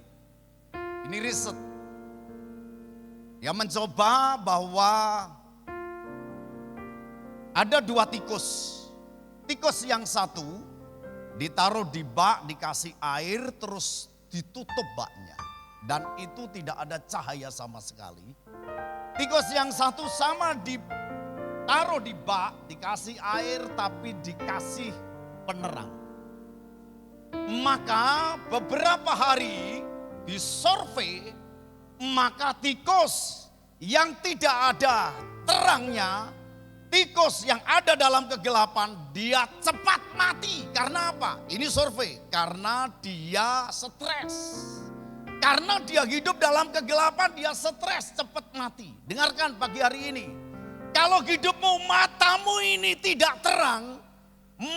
Ini riset. Yang mencoba bahwa ada dua tikus. Tikus yang satu ditaruh di bak, dikasih air, terus ditutup baknya. Dan itu tidak ada cahaya sama sekali. Tikus yang satu sama ditaruh di bak, dikasih air tapi dikasih penerang. Maka beberapa hari disurvei, maka tikus yang tidak ada terangnya, tikus yang ada dalam kegelapan, dia cepat mati. Karena apa? Ini survei, karena dia stres. Karena dia hidup dalam kegelapan, dia stres, cepat mati. Dengarkan pagi hari ini. Kalau hidupmu, matamu ini tidak terang,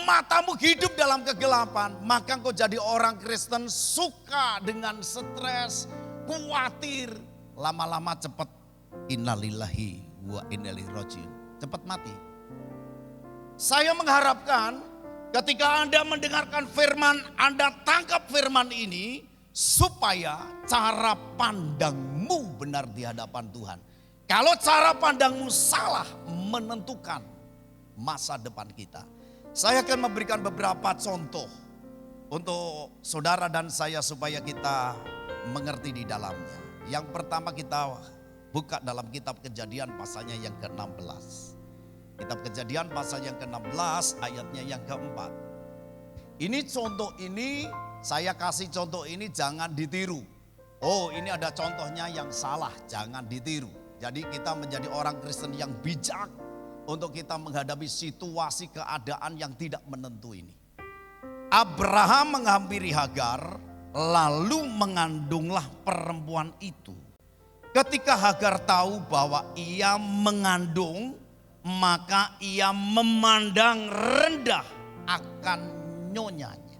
matamu hidup dalam kegelapan, maka engkau jadi orang Kristen suka dengan stres, khawatir, lama-lama cepat innalillahi wa inna ilaihi rajiun, cepat mati. Saya mengharapkan ketika Anda mendengarkan firman, Anda tangkap firman ini supaya cara pandangmu benar di hadapan Tuhan. Kalau cara pandangmu salah, menentukan masa depan kita. Saya akan memberikan beberapa contoh untuk saudara dan saya supaya kita mengerti di dalamnya. Yang pertama kita buka dalam kitab Kejadian pasalnya yang ke-16. Kitab Kejadian pasal yang ke-16 ayatnya yang ke-4. Ini contoh ini, saya kasih contoh ini jangan ditiru. Oh, ini ada contohnya yang salah, jangan ditiru. Jadi kita menjadi orang Kristen yang bijak untuk kita menghadapi situasi keadaan yang tidak menentu ini. Abraham menghampiri Hagar, lalu mengandunglah perempuan itu. Ketika Hagar tahu bahwa ia mengandung, maka ia memandang rendah akan nyonyanya.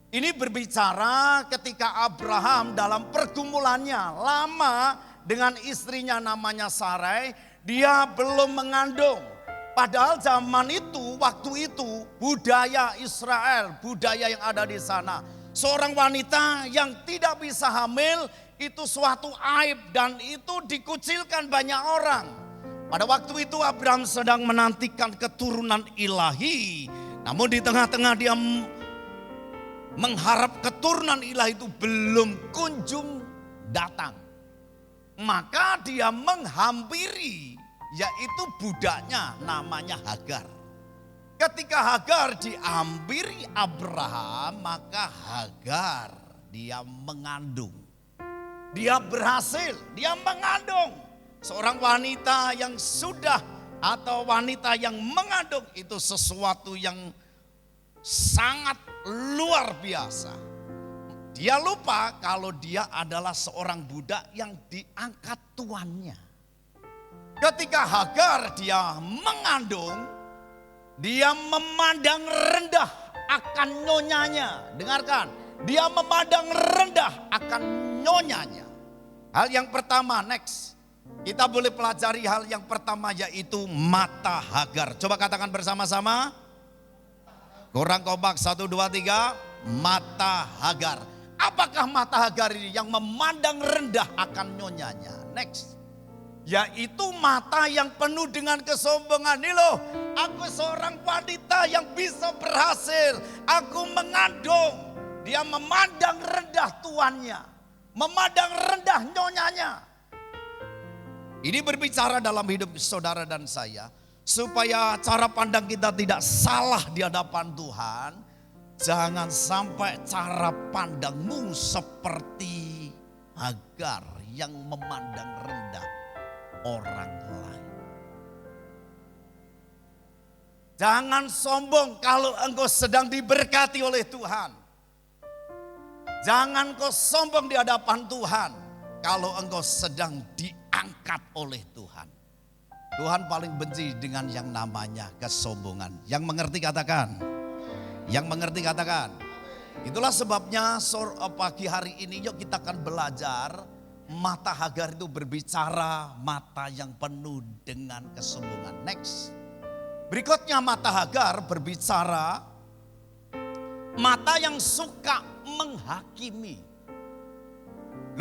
Ini berbicara ketika Abraham dalam pergumulannya lama dengan istrinya namanya Sarai, dia belum mengandung. Padahal zaman itu, waktu itu budaya Israel, budaya yang ada di sana. Seorang wanita yang tidak bisa hamil itu suatu aib dan itu dikucilkan banyak orang. Pada waktu itu Abraham sedang menantikan keturunan ilahi. Namun di tengah-tengah dia mengharap keturunan ilahi itu belum kunjung datang. Maka dia menghampiri, yaitu budaknya namanya Hagar. Ketika Hagar dihampiri Abraham, maka Hagar dia mengandung. Dia berhasil, dia mengandung. Seorang wanita yang sudah atau wanita yang mengandung itu sesuatu yang sangat luar biasa. Dia lupa kalau dia adalah seorang budak yang diangkat tuannya. Ketika Hagar dia mengandung, dia memandang rendah akan nyonyanya. Dengarkan, dia memandang rendah akan nyonyanya. Hal yang pertama, next. Kita boleh pelajari hal yang pertama yaitu mata Hagar. Coba katakan bersama-sama. Kurang kompak, 1, 2, 3. Mata Hagar. Apakah mata Hagar ini yang memandang rendah akan nyonyanya? Next. Yaitu mata yang penuh dengan kesombongan. Nih loh, aku seorang wanita yang bisa berhasil. Aku mengandung. Dia memandang rendah tuannya. Memandang rendah nyonyanya. Ini berbicara dalam hidup saudara dan saya. Supaya cara pandang kita tidak salah di hadapan Tuhan. Jangan sampai cara pandangmu seperti Hagar yang memandang rendah orang lain. Jangan sombong kalau engkau sedang diberkati oleh Tuhan. Jangan kau sombong di hadapan Tuhan kalau engkau sedang diangkat oleh Tuhan. Tuhan paling benci dengan yang namanya kesombongan. Yang mengerti katakan. Yang mengerti katakan. Itulah sebabnya pagi hari ini yuk kita akan belajar. Mata Hagar itu berbicara mata yang penuh dengan kesombongan. Next. Berikutnya mata Hagar berbicara mata yang suka menghakimi.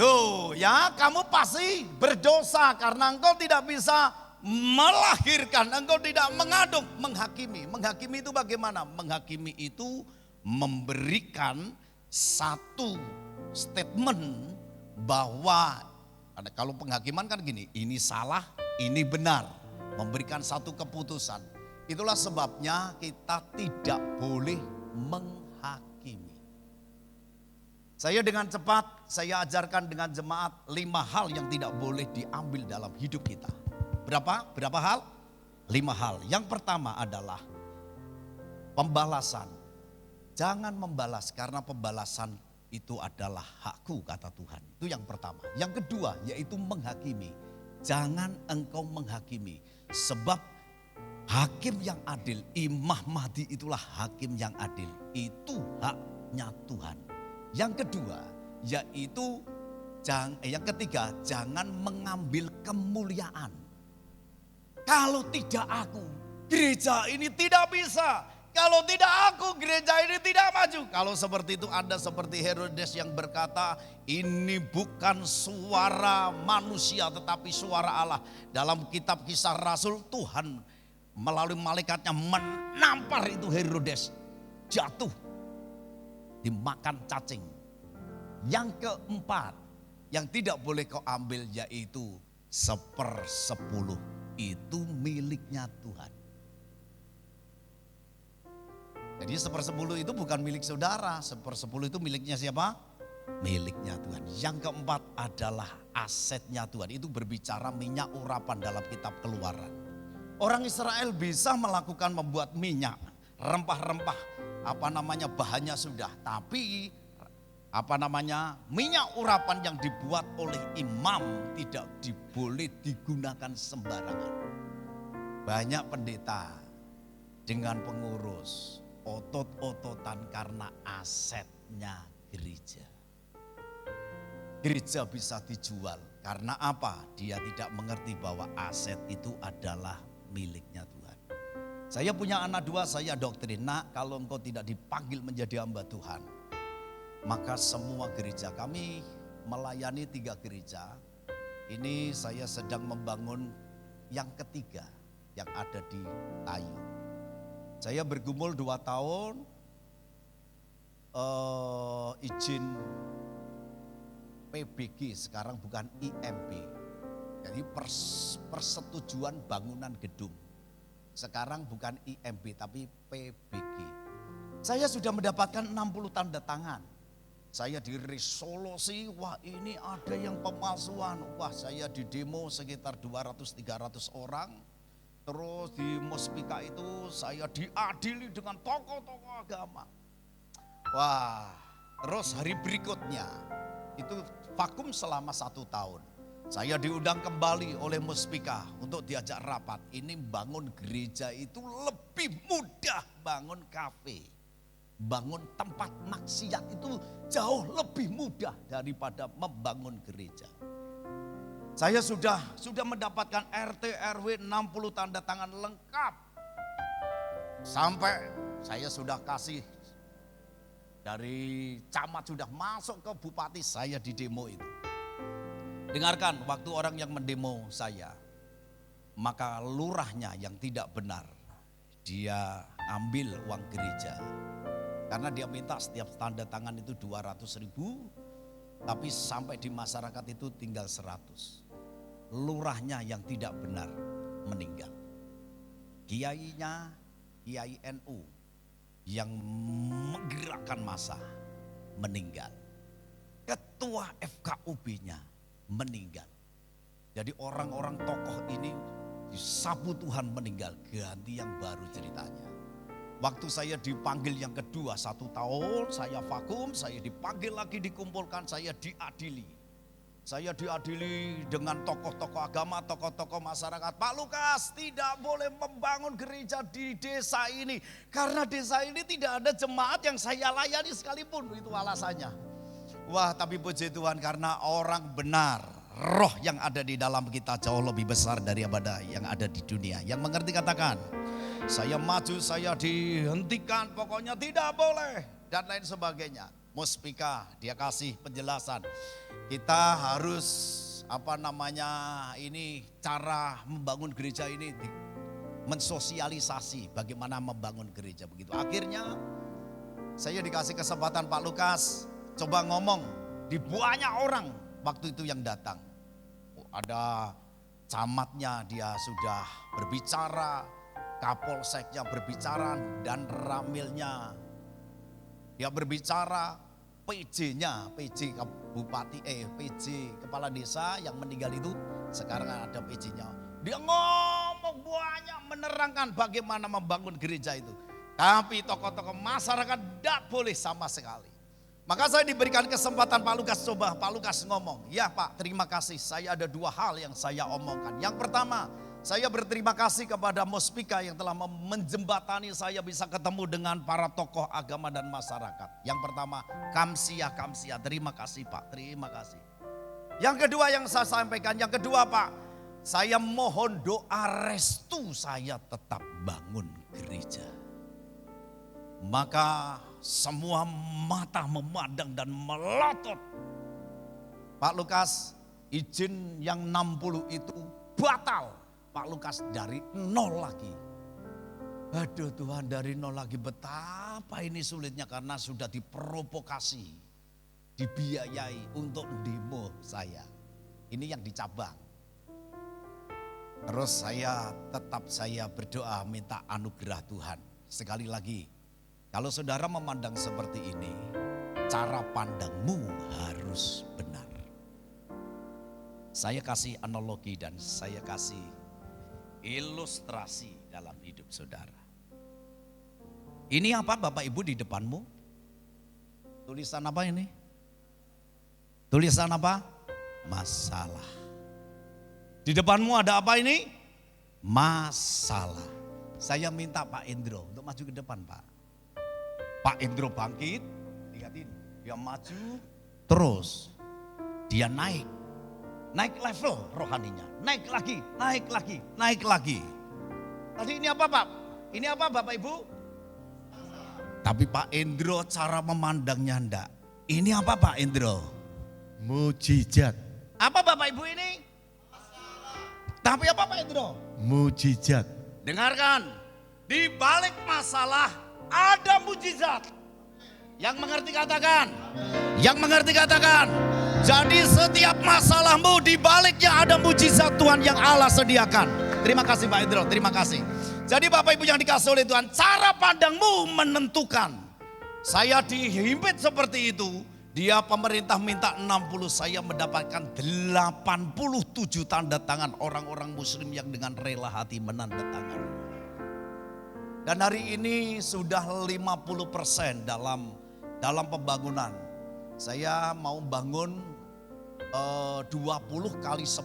Loh ya, kamu pasti berdosa karena engkau tidak bisa melahirkan, engkau tidak mengandung. Menghakimi, menghakimi itu bagaimana? Menghakimi itu memberikan satu statement bahwa kalau penghakiman kan gini, ini salah, ini benar, memberikan satu keputusan. Itulah sebabnya kita tidak boleh menghakimi. Saya dengan cepat, saya ajarkan dengan jemaat 5 hal yang tidak boleh diambil dalam hidup kita. Berapa? Berapa hal? 5 hal. Yang pertama adalah pembalasan. Jangan membalas karena pembalasan itu adalah hakku, kata Tuhan. Itu yang pertama. Yang kedua yaitu menghakimi. Jangan engkau menghakimi. Sebab hakim yang adil, Imam Mahdi itulah hakim yang adil. Itu haknya Tuhan. Yang kedua yaitu yang ketiga, jangan mengambil kemuliaan. Kalau tidak aku, gereja ini tidak bisa. Kalau tidak aku, gereja ini tidak maju. Kalau seperti itu Anda seperti Herodes yang berkata, ini bukan suara manusia tetapi suara Allah. Dalam kitab Kisah Rasul, Tuhan melalui malaikatnya menampar itu Herodes. Jatuh, dimakan cacing. Yang keempat, yang tidak boleh kau ambil yaitu 1/10. Itu miliknya Tuhan. Jadi 1/10 itu bukan milik saudara, 1/10 itu miliknya siapa? Miliknya Tuhan. Yang keempat adalah asetnya Tuhan. Itu berbicara minyak urapan dalam kitab Keluaran. Orang Israel bisa melakukan membuat minyak, rempah-rempah, bahannya sudah. Tapi minyak urapan yang dibuat oleh imam tidak boleh digunakan sembarangan. Banyak pendeta dengan pengurus otot-ototan karena asetnya gereja. Gereja bisa dijual karena apa? Dia tidak mengerti bahwa aset itu adalah miliknya Tuhan. Saya punya anak 2, saya doktrin, nak kalau engkau tidak dipanggil menjadi hamba Tuhan, maka semua gereja, kami melayani 3 gereja. Ini saya sedang membangun yang ketiga yang ada di Tayu. Saya bergumul 2 tahun, izin PBG, sekarang bukan IMB. Jadi persetujuan bangunan gedung. Sekarang bukan IMB tapi PBG. Saya sudah mendapatkan 60 tanda tangan. Saya di resolusi, wah ini ada yang pemalsuan. Wah saya di demo sekitar 200-300 orang. Terus di Muspika itu saya diadili dengan tokoh-tokoh agama. Wah, terus hari berikutnya itu vakum selama 1 tahun. Saya diundang kembali oleh Muspika untuk diajak rapat. Ini bangun gereja itu lebih mudah bangun kafe. Bangun tempat maksiat itu jauh lebih mudah daripada membangun gereja. Saya sudah mendapatkan RT RW 60 tanda tangan lengkap. Sampai saya sudah kasih dari camat sudah masuk ke bupati, saya di demo itu. Dengarkan, waktu orang yang mendemo saya, maka lurahnya yang tidak benar, dia ambil uang gereja. Karena dia minta setiap tanda tangan itu 200.000, tapi sampai di masyarakat itu tinggal 100. Lurahnya yang tidak benar meninggal. Kiainya, Kiai NU yang menggerakkan massa meninggal. Ketua FKUB-nya meninggal. Jadi orang-orang tokoh ini disapu Tuhan meninggal, ganti yang baru ceritanya. Waktu saya dipanggil yang kedua 1 tahun, saya vakum, saya dipanggil lagi, dikumpulkan, saya diadili. Saya diadili dengan tokoh-tokoh agama, tokoh-tokoh masyarakat. Pak Lukas tidak boleh membangun gereja di desa ini. Karena desa ini tidak ada jemaat yang saya layani sekalipun. Itu alasannya. Wah, tapi puji Tuhan karena orang benar. Roh yang ada di dalam kita jauh lebih besar daripada yang ada di dunia. Yang mengerti katakan, saya maju, saya dihentikan, pokoknya tidak boleh. Dan lain sebagainya. Muspika dia kasih penjelasan. Kita harus ini cara membangun gereja ini mensosialisasi bagaimana membangun gereja begitu. Akhirnya Saya dikasih kesempatan Pak Lukas, coba ngomong di banyak orang waktu itu yang datang. Ada camatnya dia sudah berbicara, kapolseknya berbicara, dan ramilnya dia berbicara, PJ-nya, PJ Bupati, PJ Kepala Desa yang meninggal itu sekarang ada PJ-nya. Dia ngomong banyak menerangkan bagaimana membangun gereja itu. Tapi tokoh-tokoh masyarakat tidak boleh sama sekali. Maka saya diberikan kesempatan Pak Lukas, coba Pak Lukas ngomong. Ya Pak, terima kasih, saya ada 2 hal yang saya omongkan. Yang pertama, saya berterima kasih kepada Muspika yang telah menjembatani saya bisa ketemu dengan para tokoh agama dan masyarakat. Yang pertama, Kamsia, terima kasih Pak, terima kasih. Yang kedua yang saya sampaikan, yang kedua Pak, saya mohon doa restu saya tetap bangun gereja. Maka semua mata memandang dan melotot. Pak Lukas, izin yang 60 itu batal. Pak Lukas dari 0 lagi. Aduh Tuhan, dari 0 lagi, betapa ini sulitnya karena sudah diprovokasi, dibiayai untuk demo saya. Ini yang di cabang. Terus saya berdoa minta anugerah Tuhan. Sekali lagi, kalau saudara memandang seperti ini, cara pandangmu harus benar. Saya kasih analogi dan saya kasih ilustrasi dalam hidup saudara. Ini apa Bapak Ibu di depanmu? Tulisan apa ini? Tulisan apa? Masalah. Di depanmu ada apa ini? Masalah. Saya minta Pak Indro untuk maju ke depan Pak. Pak Indro bangkit, lihat ini, dia maju, terus dia naik level rohaninya, naik lagi. Tadi ini apa Pak? Ini apa Bapak Ibu? Tapi Pak Indro cara memandangnya enggak. Ini apa Pak Indro? Mujizat. Apa Bapak Ibu ini? Tapi apa Pak Indro? Mujizat. Dengarkan, di balik masalah ada mujizat. Yang mengerti katakan. Yang mengerti katakan. Jadi setiap masalahmu di baliknya ada mujizat Tuhan yang Allah sediakan. Terima kasih Pak Indro, terima kasih. Jadi Bapak Ibu yang dikasih oleh Tuhan, cara pandangmu menentukan. Saya dihimpit seperti itu. Dia pemerintah minta 60, saya mendapatkan 87 tanda tangan orang-orang muslim yang dengan rela hati menandatangani. Dan hari ini sudah 50% dalam pembangunan. Saya mau bangun 20 kali 10.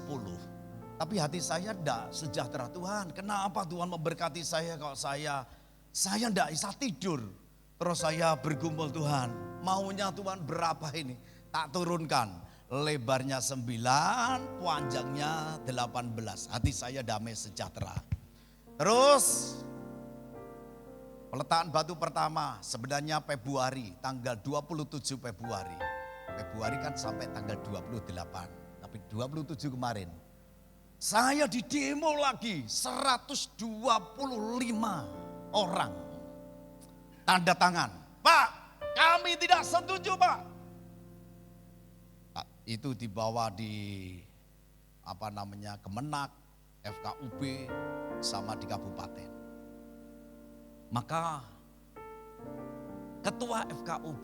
Tapi hati saya tidak sejahtera. Tuhan, kenapa Tuhan memberkati saya kalau saya tidak bisa tidur. Terus saya bergumul, Tuhan, maunya Tuhan berapa ini? Tak turunkan. Lebarnya 9, panjangnya 18. Hati saya damai sejahtera. Terus peletakan batu pertama sebenarnya Februari, tanggal 27 Februari. Februari kan sampai tanggal 28. Tapi 27 kemarin. Saya di demo lagi 125 orang. Tanda tangan. Pak, kami tidak setuju Pak. Itu dibawa di Kemenak, FKUB sama di kabupaten. Maka ketua FKUB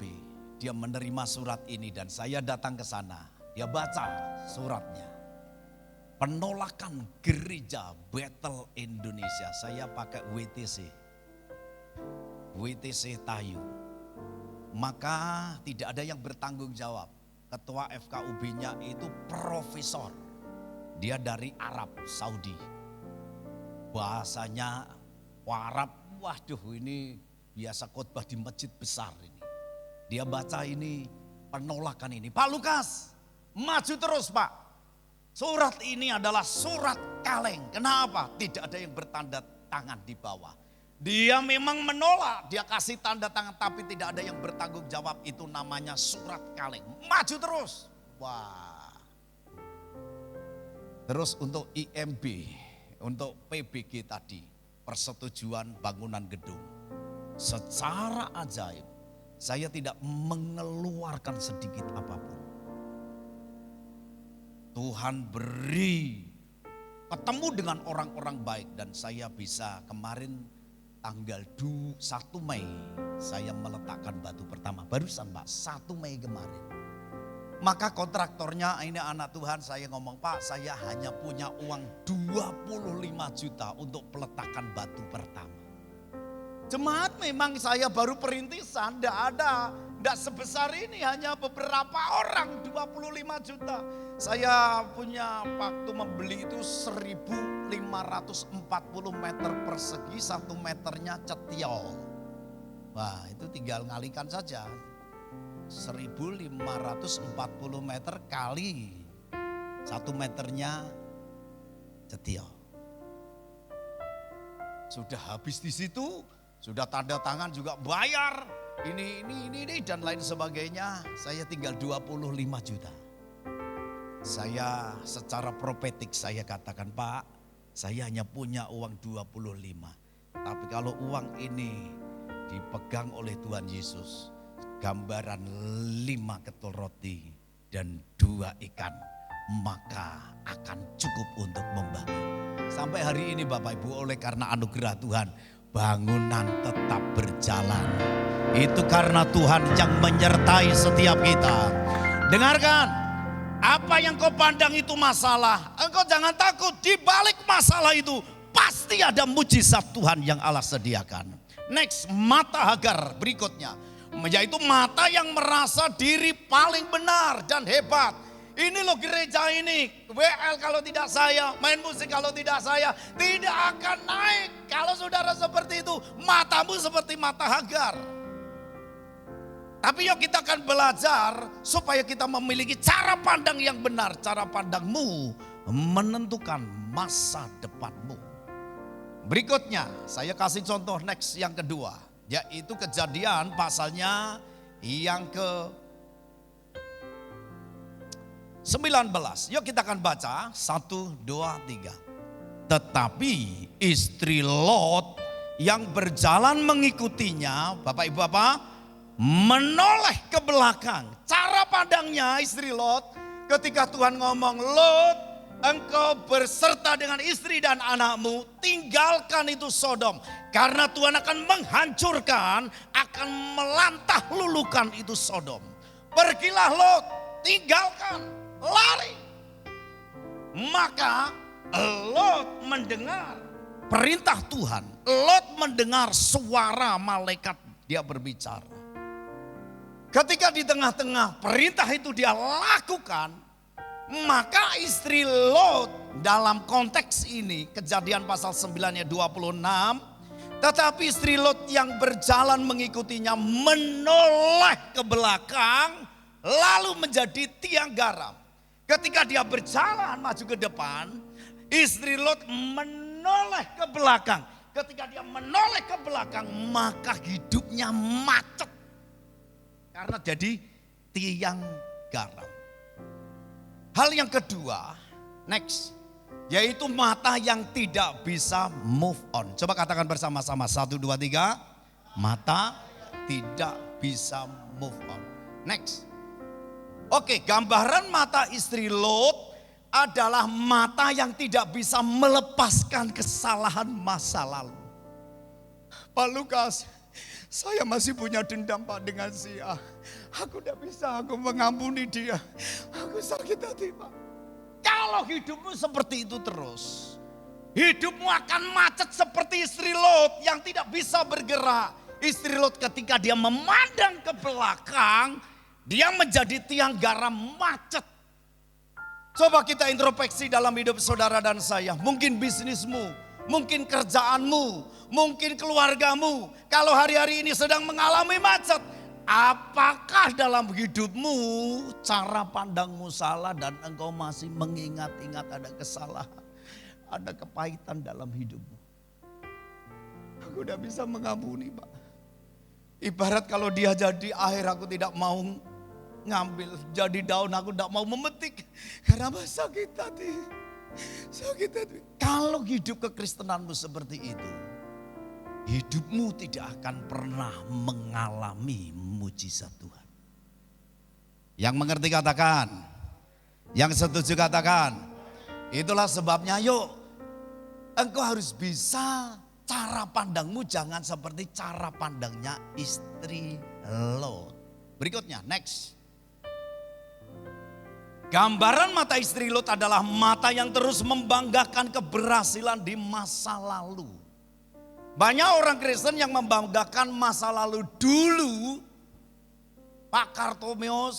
dia menerima surat ini dan saya datang ke sana. Dia baca suratnya. Penolakan gereja Bethel Indonesia. Saya pakai WTC Tayu. Maka tidak ada yang bertanggung jawab. Ketua FKUB-nya itu profesor. Dia dari Arab Saudi. Bahasanya Arab. Waduh, ini biasa khotbah di masjid besar ini. Dia baca ini, penolakan ini. Pak Lukas, maju terus Pak. Surat ini adalah surat kaleng. Kenapa? Tidak ada yang bertanda tangan di bawah. Dia memang menolak, dia kasih tanda tangan tapi tidak ada yang bertanggung jawab. Itu namanya surat kaleng. Maju terus. Wah. Terus untuk IMB, untuk PBG tadi, persetujuan bangunan gedung. Secara ajaib, saya tidak mengeluarkan sedikit apapun. Tuhan beri ketemu dengan orang-orang baik dan saya bisa kemarin tanggal 1 Mei saya meletakkan batu pertama. Barusan Pak, 1 Mei kemarin. Maka kontraktornya ini anak Tuhan, saya ngomong, Pak saya hanya punya uang 25 juta untuk peletakan batu pertama. Jemaat memang saya baru perintisan, tidak sebesar ini, hanya beberapa orang 25 juta. Saya punya waktu membeli itu 1.540 meter persegi, 1 meternya cetiol. Wah itu tinggal ngalikan saja. 1.540 meter kali 1 meternya cetiol. Sudah habis di situ, sudah tanda tangan juga bayar. Ini dan lain sebagainya. Saya tinggal 25 juta. Saya secara profetik saya katakan, Pak, saya hanya punya uang 25. Tapi kalau uang ini dipegang oleh Tuhan Yesus, gambaran 5 ketul roti dan 2 ikan, maka akan cukup untuk membangun. Sampai hari ini Bapak Ibu, oleh karena anugerah Tuhan, bangunan tetap berjalan. Itu karena Tuhan yang menyertai setiap kita. Dengarkan. Apa yang kau pandang itu masalah, engkau jangan takut. Di balik masalah itu pasti ada mujizat Tuhan yang Allah sediakan. Next, mata Hagar berikutnya, yaitu mata yang merasa diri paling benar dan hebat. Ini loh gereja ini, WL kalau tidak saya, main musik kalau tidak saya, tidak akan naik. Kalau saudara seperti itu, matamu seperti mata Hagar. Tapi yuk kita akan belajar supaya kita memiliki cara pandang yang benar. Cara pandangmu menentukan masa depanmu. Berikutnya saya kasih contoh next yang kedua. Yaitu Kejadian pasalnya yang ke 19. Yuk kita akan baca 1, 2, 3. Tetapi istri Lot yang berjalan mengikutinya, Bapak Ibu Bapak, menoleh ke belakang. Cara pandangnya istri Lot ketika Tuhan ngomong, Lot engkau berserta dengan istri dan anakmu, tinggalkan itu Sodom. Karena Tuhan akan menghancurkan, akan melantah lulukan itu Sodom. Pergilah Lot, tinggalkan, lari. Maka Lot mendengar perintah Tuhan. Lot mendengar suara malaikat, dia berbicara. Ketika di tengah-tengah perintah itu dia lakukan, maka istri Lot dalam konteks ini, Kejadian pasal 9 ayat 26, tetapi istri Lot yang berjalan mengikutinya menoleh ke belakang lalu menjadi tiang garam. Ketika dia berjalan maju ke depan, istri Lot menoleh ke belakang. Ketika dia menoleh ke belakang, maka hidupnya macet. Karena jadi tiang garam. Hal yang kedua, next, yaitu mata yang tidak bisa move on. Coba katakan bersama-sama, 1, 2, 3. Mata tidak bisa move on. Next. Oke, gambaran mata istri Lot adalah mata yang tidak bisa melepaskan kesalahan masa lalu. Pak Lukas, saya masih punya dendam Pak dengan si A. Aku tidak bisa, aku mengampuni dia. Aku sakit hati Pak. Kalau hidupmu seperti itu terus, hidupmu akan macet seperti istri Lot yang tidak bisa bergerak. Istri Lot ketika dia memandang ke belakang, dia menjadi tiang garam macet. Coba kita introspeksi dalam hidup saudara dan saya. Mungkin bisnismu, mungkin kerjaanmu, mungkin keluargamu. Kalau hari-hari ini sedang mengalami macet, apakah dalam hidupmu cara pandangmu salah dan engkau masih mengingat-ingat ada kesalahan, ada kepahitan dalam hidupmu? Aku udah bisa mengampuni Pak. Ibarat kalau dia jadi air aku tidak mau ngambil, jadi daun aku tidak mau memetik. Karena sakit hati. Sakit hati. Kalau hidup kekristenanmu seperti itu, hidupmu tidak akan pernah mengalami mujizat Tuhan. Yang mengerti katakan, yang setuju katakan. Itulah sebabnya yuk, engkau harus bisa cara pandangmu jangan seperti cara pandangnya istri Lot. Berikutnya, next. Gambaran mata istri Lot adalah mata yang terus membanggakan keberhasilan di masa lalu. Banyak orang Kristen yang membanggakan masa lalu dulu. Pak Kartomeos,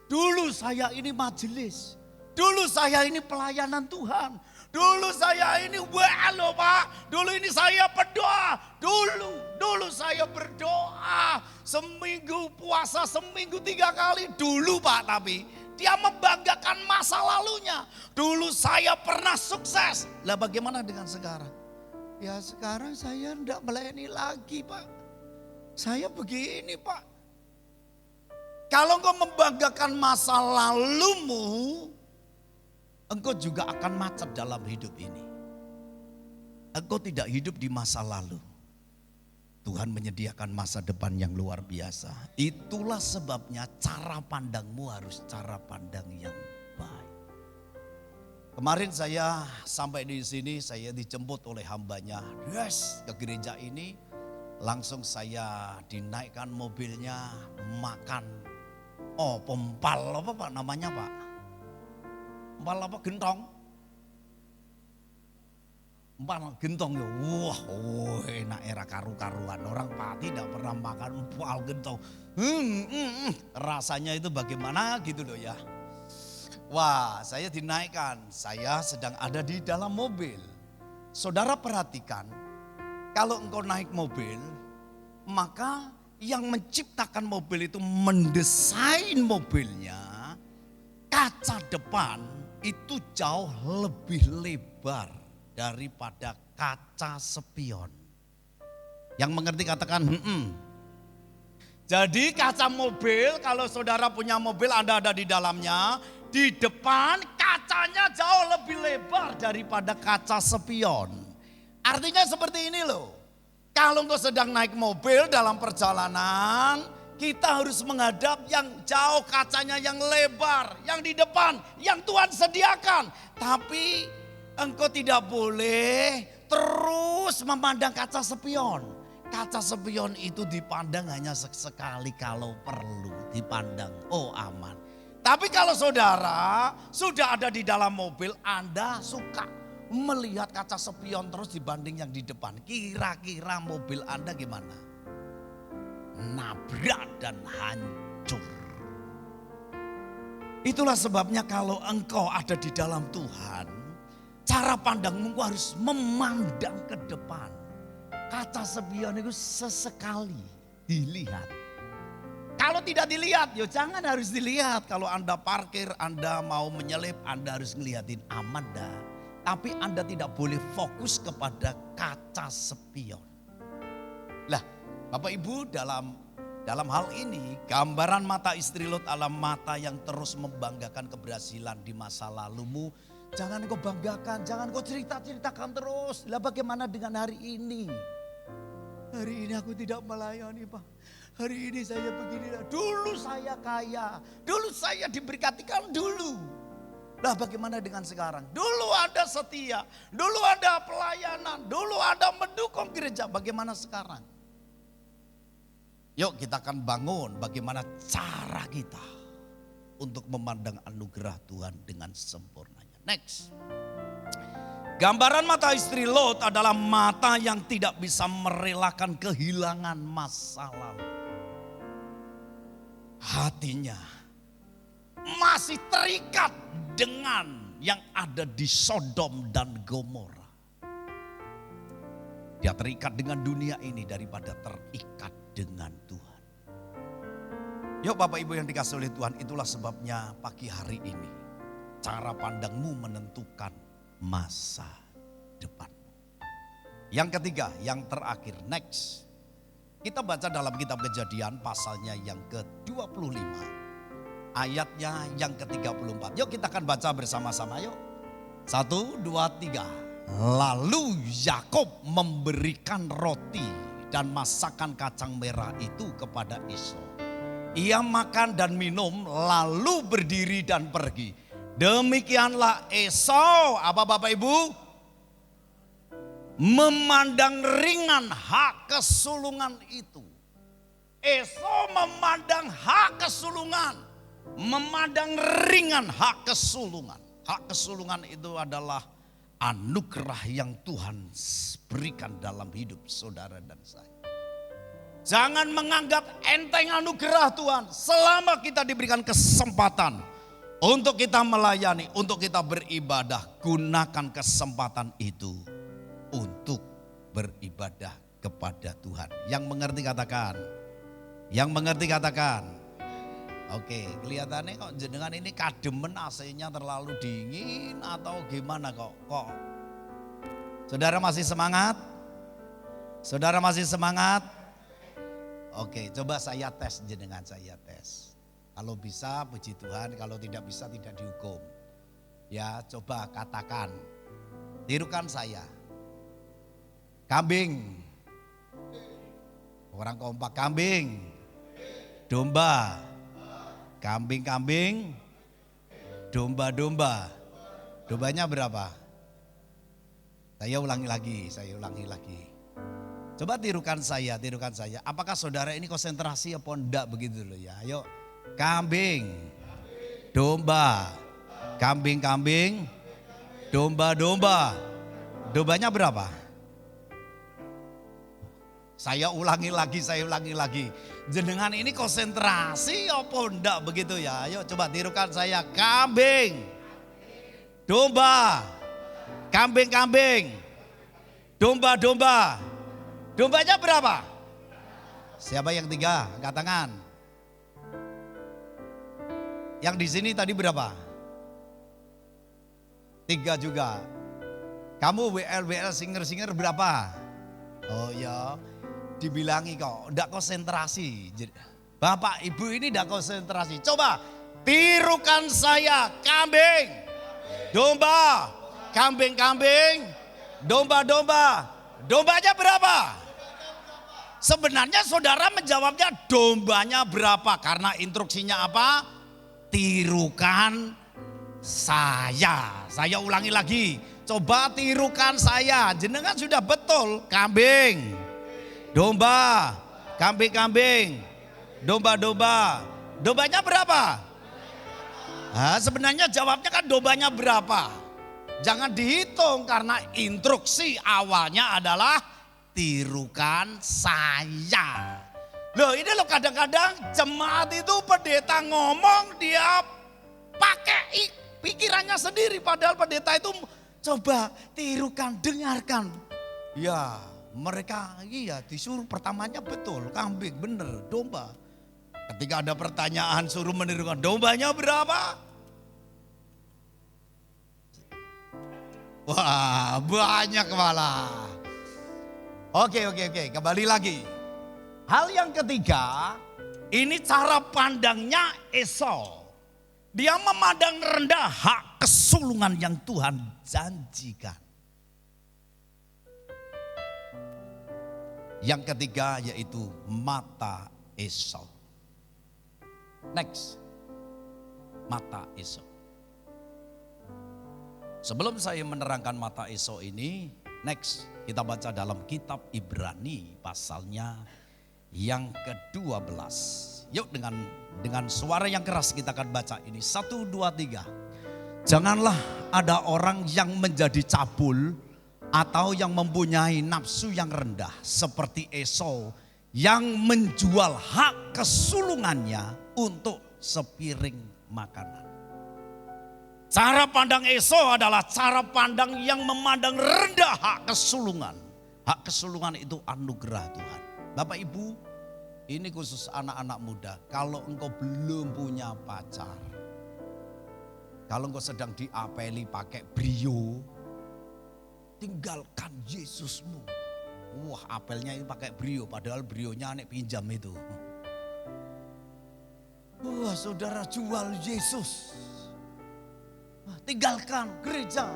dulu saya ini majelis. Dulu saya ini pelayanan Tuhan. Dulu saya ini loh Pak. Dulu ini saya berdoa. Dulu saya berdoa. Seminggu puasa, seminggu 3 kali. Dulu Pak, tapi dia membanggakan masa lalunya. Dulu saya pernah sukses. Lah bagaimana dengan sekarang? Ya sekarang saya enggak melayani lagi Pak. Saya begini Pak. Kalau engkau membanggakan masa lalumu, engkau juga akan macet dalam hidup ini. Engkau tidak hidup di masa lalu. Tuhan menyediakan masa depan yang luar biasa. Itulah sebabnya cara pandangmu harus cara pandang yang baik. Kemarin saya sampai di sini, saya dijemput oleh hambanya. Yes, ke gereja ini. Langsung saya dinaikkan mobilnya, makan. Oh, pempal apa Pak namanya Pak? Empal apa gentong? Empal gentong ya. Wah, enak era karu-karuan. Orang Pak tidak pernah makan empal gentong. Rasanya itu bagaimana gitu loh ya. Wah, saya dinaikkan. Saya sedang ada di dalam mobil. Saudara perhatikan, kalau engkau naik mobil, maka yang menciptakan mobil itu mendesain mobilnya, kaca depan itu jauh lebih lebar daripada kaca spion. Yang mengerti katakan Jadi kaca mobil, kalau saudara punya mobil, Anda ada di dalamnya, di depan kacanya jauh lebih lebar daripada kaca spion. Artinya seperti ini loh. Kalau engkau sedang naik mobil dalam perjalanan, kita harus menghadap yang jauh, kacanya yang lebar, yang di depan, yang Tuhan sediakan. Tapi engkau tidak boleh terus memandang kaca spion. Kaca spion itu dipandang hanya sekali kalau perlu dipandang. Oh aman. Tapi kalau saudara sudah ada di dalam mobil, Anda suka melihat kaca spion terus dibanding yang di depan. Kira-kira mobil Anda gimana? Nabrak dan hancur. Itulah sebabnya kalau engkau ada di dalam Tuhan, cara pandangmu harus memandang ke depan. Kaca spion itu sesekali dilihat. Kalau tidak dilihat, ya jangan harus dilihat. Kalau Anda parkir, Anda mau menyelip, Anda harus ngeliatin aman dah. Tapi Anda tidak boleh fokus kepada kaca spion. Lah, Bapak Ibu dalam hal ini gambaran mata istri Lot adalah mata yang terus membanggakan keberhasilan di masa lalumu. Jangan kau banggakan, jangan kau ceritakan terus. Lah bagaimana dengan hari ini? Hari ini aku tidak melayani Pak. Hari ini saya begini. Dulu saya kaya, dulu saya diberkatikan dulu. Lah bagaimana dengan sekarang? Dulu Anda setia, dulu Anda pelayanan, dulu Anda mendukung gereja. Bagaimana sekarang? Yuk kita akan bangun bagaimana cara kita untuk memandang anugerah Tuhan dengan sempurnanya. Next. Gambaran mata istri Lot adalah mata yang tidak bisa merelakan kehilangan masa lalu. Hatinya masih terikat dengan yang ada di Sodom dan Gomora. Dia terikat dengan dunia ini daripada terikat dengan Tuhan. Yuk Bapak Ibu yang dikasih oleh Tuhan, itulah sebabnya pagi hari ini cara pandangmu menentukan masa depan. Yang ketiga, yang terakhir, next. Kita baca dalam kitab Kejadian pasalnya yang ke-25. Ayatnya yang ke-34. Yuk kita akan baca bersama-sama yuk. 1, 2, 3. Lalu Yakub memberikan roti dan masakan kacang merah itu kepada Esau. Ia makan dan minum lalu berdiri dan pergi. Demikianlah Esau, apa Bapak Ibu? Memandang ringan hak kesulungan itu. Esau memandang hak kesulungan. Memandang ringan hak kesulungan. Hak kesulungan itu adalah anugerah yang Tuhan berikan dalam hidup saudara dan saya. Jangan menganggap enteng anugerah Tuhan. Selama kita diberikan kesempatan untuk kita melayani, untuk kita beribadah, gunakan kesempatan itu untuk beribadah kepada Tuhan. Yang mengerti katakan. Yang mengerti katakan. Oke, kelihatannya kok jenengan ini kademen, AC-nya terlalu dingin atau gimana kok? Saudara masih semangat? Saudara masih semangat? Oke, coba saya tes jenengan, saya tes. Kalau bisa puji Tuhan, kalau tidak bisa tidak dihukum. Ya, coba katakan. Tirukan saya. Kambing. Orang kompak, kambing. Domba. Kambing-kambing, domba-domba. Dombanya berapa? Saya ulangi lagi. Coba tirukan saya. Apakah saudara ini konsentrasi apa enggak begitu loh ya? Ayo, kambing, domba, kambing-kambing, domba-domba. Dombanya berapa? Saya ulangi lagi. Jenengan ini konsentrasi apa enggak begitu ya? Ayo coba tirukan saya. Kambing, domba, kambing-kambing, domba-domba. Dombanya berapa? Siapa yang 3? Angkat tangan. Yang di sini tadi berapa? 3 juga. Kamu WL singer berapa? Oh ya, dibilangi kok, enggak konsentrasi. Bapak Ibu ini enggak konsentrasi. Coba tirukan saya, kambing, domba, kambing-kambing, domba-domba. Dombanya berapa? Sebenarnya saudara menjawabnya dombanya berapa? Karena instruksinya apa? Tirukan saya. Saya ulangi lagi. Coba tirukan saya. Jenengan sudah betul. Kambing, domba, kambing-kambing, domba-domba. Dombanya berapa? Nah, sebenarnya jawabnya kan dombanya berapa? Jangan dihitung karena instruksi awalnya adalah tirukan saya. Loh ini loh kadang-kadang jemaat itu pendeta ngomong dia pakai pikirannya sendiri. Padahal pendeta itu coba tirukan, dengarkan. Ya mereka disuruh pertamanya betul, kambing bener, domba. Ketika ada pertanyaan suruh menirukan, dombanya berapa? Wah banyak malah. Oke, kembali lagi. Hal yang ketiga, ini cara pandangnya Esau. Dia memandang rendah hak kesulungan yang Tuhan janjikan. Yang ketiga yaitu mata Esau. Next, mata Esau. Sebelum saya menerangkan mata Esau ini, next kita baca dalam kitab Ibrani pasalnya yang ke-12. Yuk dengan suara yang keras kita akan baca ini. 1, 2, 3. Janganlah ada orang yang menjadi cabul atau yang mempunyai nafsu yang rendah seperti Esau yang menjual hak kesulungannya untuk sepiring makanan. Cara pandang Esau adalah cara pandang yang memandang rendah hak kesulungan. Hak kesulungan itu anugerah Tuhan. Bapak Ibu, ini khusus anak-anak muda. Kalau engkau belum punya pacar, kalau engkau sedang diapeli pakai brio, tinggalkan Yesusmu. Wah, apelnya ini pakai brio, padahal brionya anek pinjam itu. Wah, saudara jual Yesus. Tinggalkan gereja,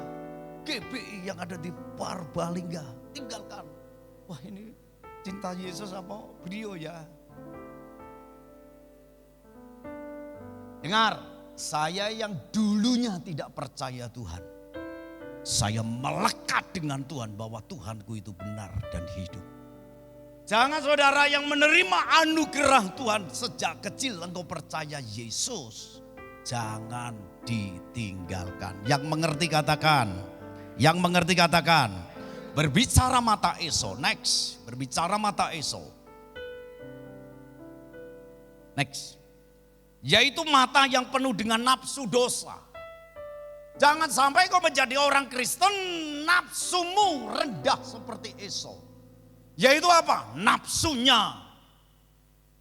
GBI yang ada di Purbalingga. Tinggalkan. Wah, ini cinta Yesus apa beliau ya. Dengar, saya yang dulunya tidak percaya Tuhan. Saya melekat dengan Tuhan bahwa Tuhanku itu benar dan hidup. Jangan saudara yang menerima anugerah Tuhan sejak kecil engkau percaya Yesus. Jangan ditinggalkan. Yang mengerti katakan. Yang mengerti katakan. Berbicara mata Esau. Next. Berbicara mata Esau. Next. Yaitu mata yang penuh dengan nafsu dosa. Jangan sampai kau menjadi orang Kristen nafsumu rendah seperti Esau. Yaitu apa? Nafsunya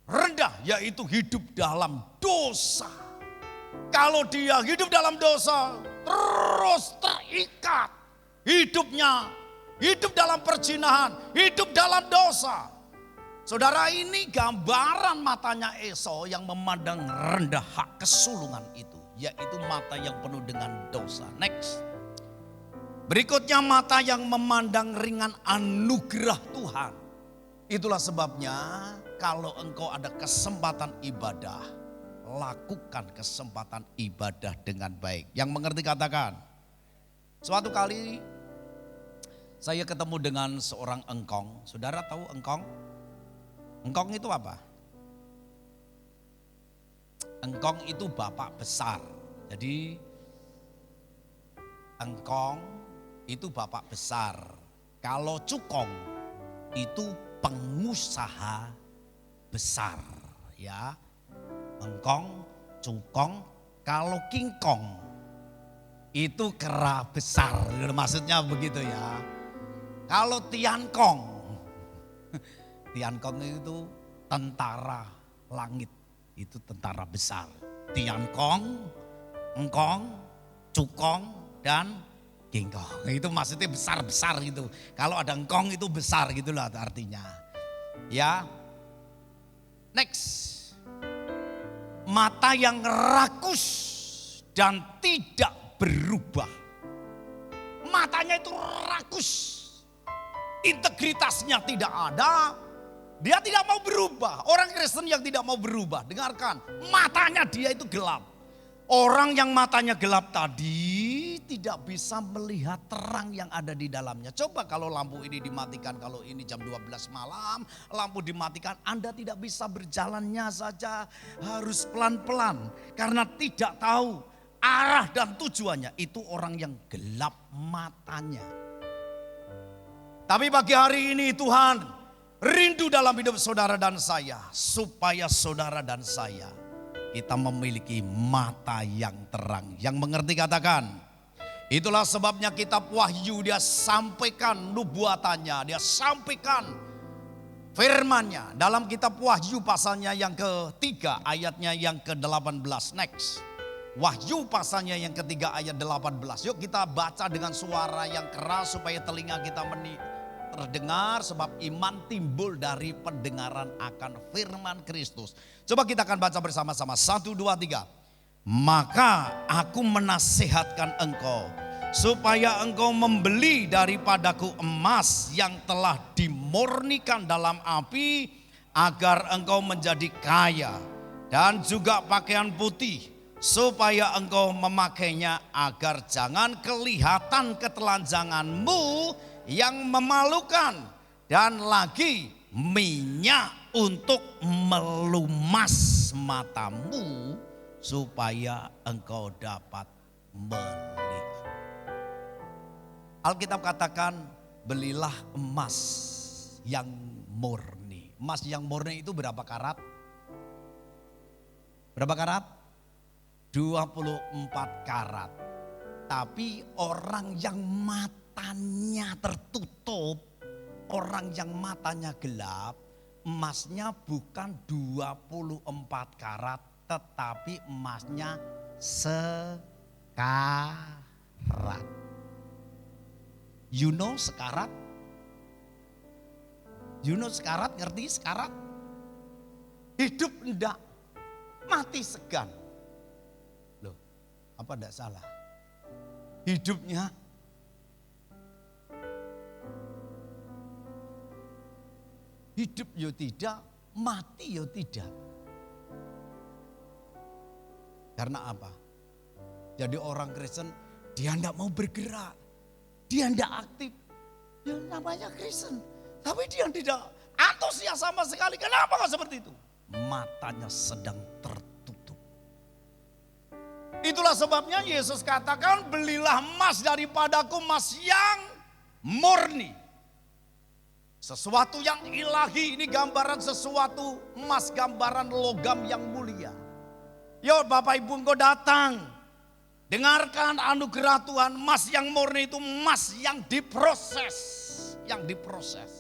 rendah, yaitu hidup dalam dosa. Kalau dia hidup dalam dosa, terus terikat hidupnya, hidup dalam perzinahan, hidup dalam dosa. Saudara, ini gambaran matanya Esau yang memandang rendah hak kesulungan itu, yaitu mata yang penuh dengan dosa. Next. Berikutnya mata yang memandang ringan anugerah Tuhan. Itulah sebabnya kalau engkau ada kesempatan ibadah, lakukan kesempatan ibadah dengan baik. Yang mengerti katakan. Suatu kali saya ketemu dengan seorang engkong. Saudara tahu engkong? Engkong itu apa? Engkong itu bapak besar. Jadi engkong itu bapak besar. Kalau cukong itu pengusaha besar, ya. Engkong, cukong, kalau kingkong itu kera besar. Maksudnya begitu ya. Kalau tiankong, tiankong itu tentara langit, itu tentara besar. Tiankong, engkong, cukong, dan kingkong. Itu maksudnya besar-besar gitu. Kalau ada engkong itu besar gitulah artinya. Ya. Next. Mata yang rakus dan tidak berubah. Matanya itu rakus. Integritasnya tidak ada. Dia tidak mau berubah. Orang Kristen yang tidak mau berubah, dengarkan, matanya dia itu gelap. Orang yang matanya gelap tadi tidak bisa melihat terang yang ada di dalamnya. Coba kalau lampu ini dimatikan, kalau ini jam 12 malam, lampu dimatikan, Anda tidak bisa berjalannya saja, harus pelan-pelan. Karena tidak tahu arah dan tujuannya, itu orang yang gelap matanya. Tapi pagi hari ini Tuhan rindu dalam hidup saudara dan saya, supaya saudara dan saya kita memiliki mata yang terang. Yang mengerti katakan. Itulah sebabnya kitab Wahyu dia sampaikan nubuatannya, dia sampaikan firmannya. Dalam kitab Wahyu pasalnya yang ketiga ayatnya yang ke-18. Next. Wahyu pasalnya yang ketiga ayat 18. Yuk kita baca dengan suara yang keras supaya telinga kita terdengar, sebab iman timbul dari pendengaran akan firman Kristus. Coba kita akan baca bersama-sama. 1, 2, 3. Maka aku menasihatkan engkau supaya engkau membeli daripadaku emas yang telah dimurnikan dalam api, agar engkau menjadi kaya, dan juga pakaian putih supaya engkau memakainya, agar jangan kelihatan ketelanjanganmu yang memalukan, dan lagi minyak untuk melumas matamu supaya engkau dapat melihat. Alkitab katakan belilah emas yang murni. Emas yang murni itu berapa karat? Berapa karat? 24 karat. Tapi orang yang matanya tertutup, orang yang matanya gelap, emasnya bukan 24 karat, tetapi emasnya sekarat. You know sekarat? You know sekarat, ngerti sekarat? Hidup enggak, mati segan. Loh, apa enggak salah? Hidupnya hidup ya tidak, mati ya tidak. Karena apa? Jadi orang Kristen, dia tidak mau bergerak. Dia tidak aktif. Ya namanya Kristen. Tapi dia tidak antusias sama sekali. Kenapa kok seperti itu? Matanya sedang tertutup. Itulah sebabnya Yesus katakan, belilah emas daripadaku, emas yang murni. Sesuatu yang ilahi, ini gambaran sesuatu emas, gambaran logam yang mulia. Yo Bapak Ibu engkau datang, dengarkan anugerah Tuhan, emas yang murni itu emas yang diproses. Yang diproses.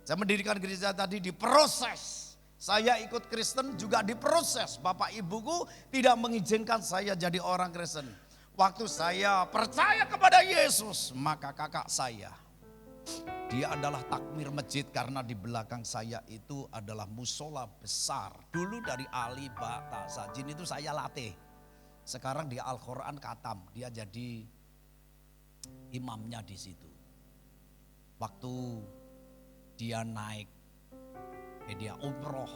Saya mendirikan gereja tadi diproses. Saya ikut Kristen juga diproses. Bapak Ibuku tidak mengizinkan saya jadi orang Kristen. Waktu saya percaya kepada Yesus, maka kakak saya, dia adalah takmir masjid karena di belakang saya itu adalah musola besar. Dulu dari Ali Bata Sajin itu saya latih. Sekarang di Al-Quran Katam, dia jadi imamnya di situ. Waktu dia naik, dia umroh.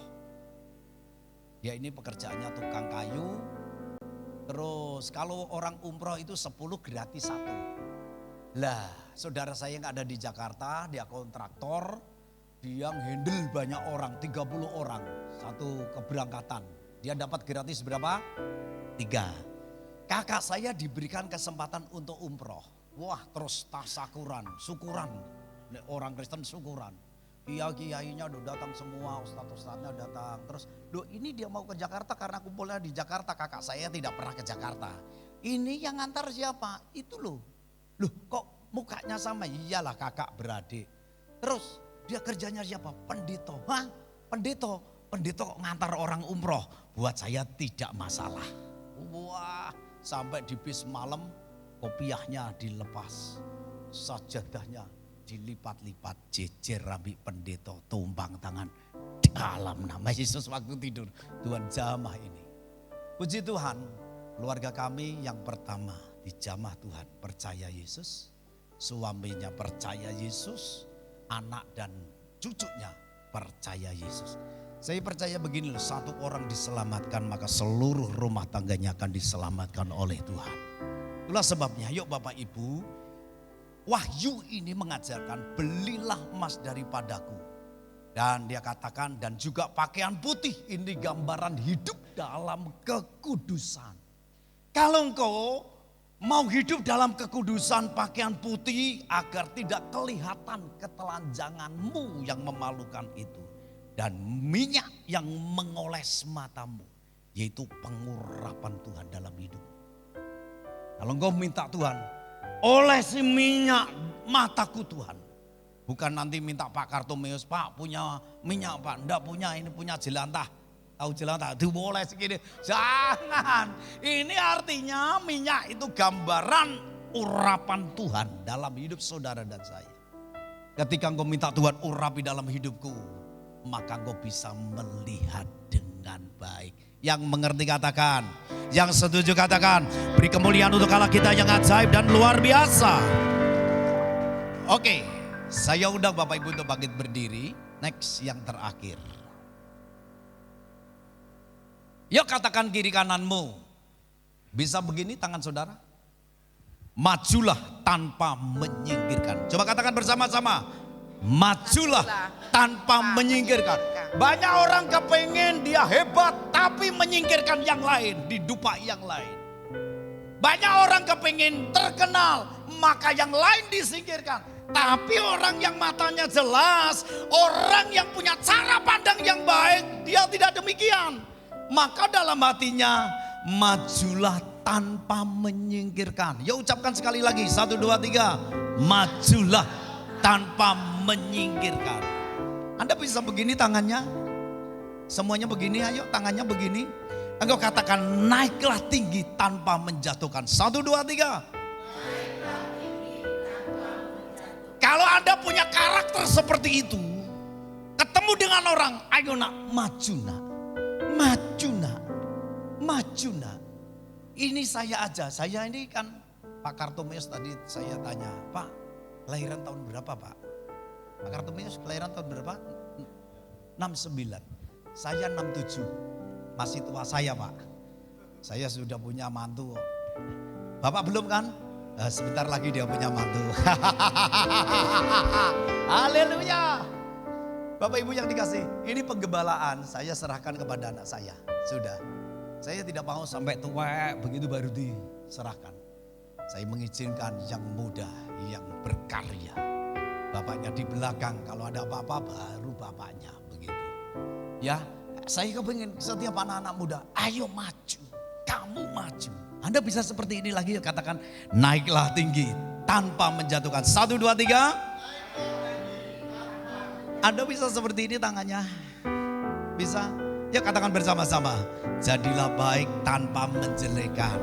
Dia ini pekerjaannya tukang kayu. Terus kalau orang umroh itu 10 gratis 1. Lah, saudara saya yang ada di Jakarta, dia kontraktor, dia handle banyak orang, 30 orang, satu keberangkatan. Dia dapat gratis berapa? 3. Kakak saya diberikan kesempatan untuk umroh. Wah, terus tasakuran, syukuran. Orang Kristen syukuran. Kiai-kiainya udah datang semua, ustadz-ustadznya datang. Terus, loh ini dia mau ke Jakarta karena kumpulnya di Jakarta. Kakak saya tidak pernah ke Jakarta. Ini yang ngantar siapa? Itu loh. Loh kok mukanya sama? Iyalah kakak beradik. Terus dia kerjanya siapa? Pendeta. Hah? Pendeta? Pendeta kok ngantar orang umroh? Buat saya tidak masalah. Wah, sampai di bis malam kopiahnya dilepas. Sajadahnya dilipat-lipat, jejer rambut pendeta, tumpang tangan dalam nama Yesus waktu tidur. Tuhan jamah ini. Puji Tuhan, keluarga kami yang pertama dijamah Tuhan percaya Yesus, suaminya percaya Yesus, anak dan cucunya percaya Yesus. Saya percaya begini loh, satu orang diselamatkan maka seluruh rumah tangganya akan diselamatkan oleh Tuhan. Itulah sebabnya yuk Bapak Ibu, Wahyu ini mengajarkan belilah emas daripadaku. Dan dia katakan dan juga pakaian putih, ini gambaran hidup dalam kekudusan. Kalau engkau mau hidup dalam kekudusan, pakaian putih agar tidak kelihatan ketelanjanganmu yang memalukan itu. Dan minyak yang mengoles matamu, yaitu pengurapan Tuhan dalam hidup. Kalau engkau minta Tuhan, olesi minyak mataku Tuhan. Bukan nanti minta Pak Kartomeus, Pak punya minyak Pak, enggak punya, ini punya jelantah. Tahu jelantah, itu boleh segini. Jangan, ini artinya minyak itu gambaran urapan Tuhan dalam hidup saudara dan saya. Ketika engkau minta Tuhan urapi dalam hidupku, maka engkau bisa melihat dengan baik. Yang mengerti katakan, yang setuju katakan, beri kemuliaan untuk Allah kita yang ajaib dan luar biasa. Oke, saya undang Bapak Ibu untuk bangkit berdiri. Next, yang terakhir. Yuk katakan kiri kananmu. Bisa begini tangan saudara? Majulah tanpa menyingkirkan. Coba katakan bersama-sama. Majulah tanpa menyingkirkan. Banyak orang kepengen dia hebat tapi menyingkirkan yang lain, didupa yang lain. Banyak orang kepengen terkenal maka yang lain disingkirkan. Tapi orang yang matanya jelas, orang yang punya cara pandang yang baik, dia tidak demikian. Maka dalam hatinya majulah tanpa menyingkirkan. Ya ucapkan sekali lagi, 1, 2, 3. Majulah tanpa menyingkirkan. Anda bisa begini tangannya. Semuanya begini, ayo tangannya begini. Engkau katakan naiklah tinggi tanpa menjatuhkan. 1, 2, 3. Kalau Anda punya karakter seperti itu, ketemu dengan orang, ayo nak, maju nak. Maju nak. Maju nak. Ini saya aja, saya ini kan Pak Kartomeus tadi saya tanya, Pak, kelahiran tahun berapa Pak? Pak Kartomeus kelahiran tahun berapa? 69. Saya 67. Masih tua saya, Pak. Saya sudah punya mantu. Bapak belum kan? Sebentar lagi dia punya mantu. Haleluya. Bapak Ibu yang dikasih, ini penggembalaan saya serahkan kepada anak saya. Sudah. Saya tidak mau sampai tua begitu baru diserahkan. Saya mengizinkan yang muda, yang berkarya. Bapaknya di belakang, kalau ada apa-apa baru bapaknya begitu. Ya, saya kepingin setiap anak-anak muda, ayo maju, kamu maju. Anda bisa seperti ini lagi, katakan naiklah tinggi tanpa menjatuhkan. 1, 2, 3. Anda bisa seperti ini tangannya, bisa? Ya katakan bersama-sama, jadilah baik tanpa menjelekan.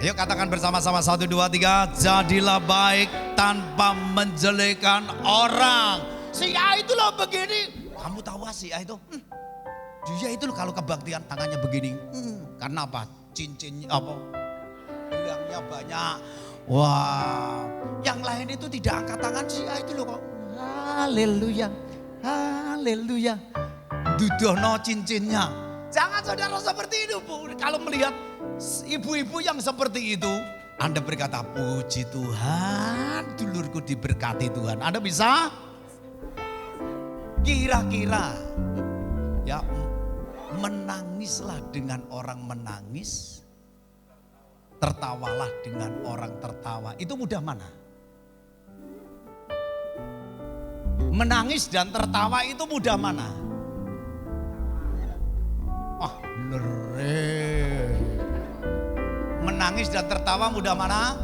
Ayo katakan bersama-sama 1, 2, 3. Jadilah baik tanpa menjelekan orang. Si A itu loh begini. Kamu tahu si A itu? Dia itu loh kalau kebaktian tangannya begini. Karena apa? Cincinnya apa? Gelangnya banyak. Wah, yang lain itu tidak angkat tangan, si A itu loh kok. Haleluya, haleluya. Dudono cincinnya. Jangan saudara seperti itu, Bu. Kalau melihat ibu-ibu yang seperti itu, Anda berkata, puji Tuhan, dulurku diberkati Tuhan. Anda bisa? Kira-kira, ya menangislah dengan orang menangis, tertawalah dengan orang tertawa. Itu mudah mana? Menangis dan tertawa itu mudah mana? Ah, bener. Menangis dan tertawa mudah mana?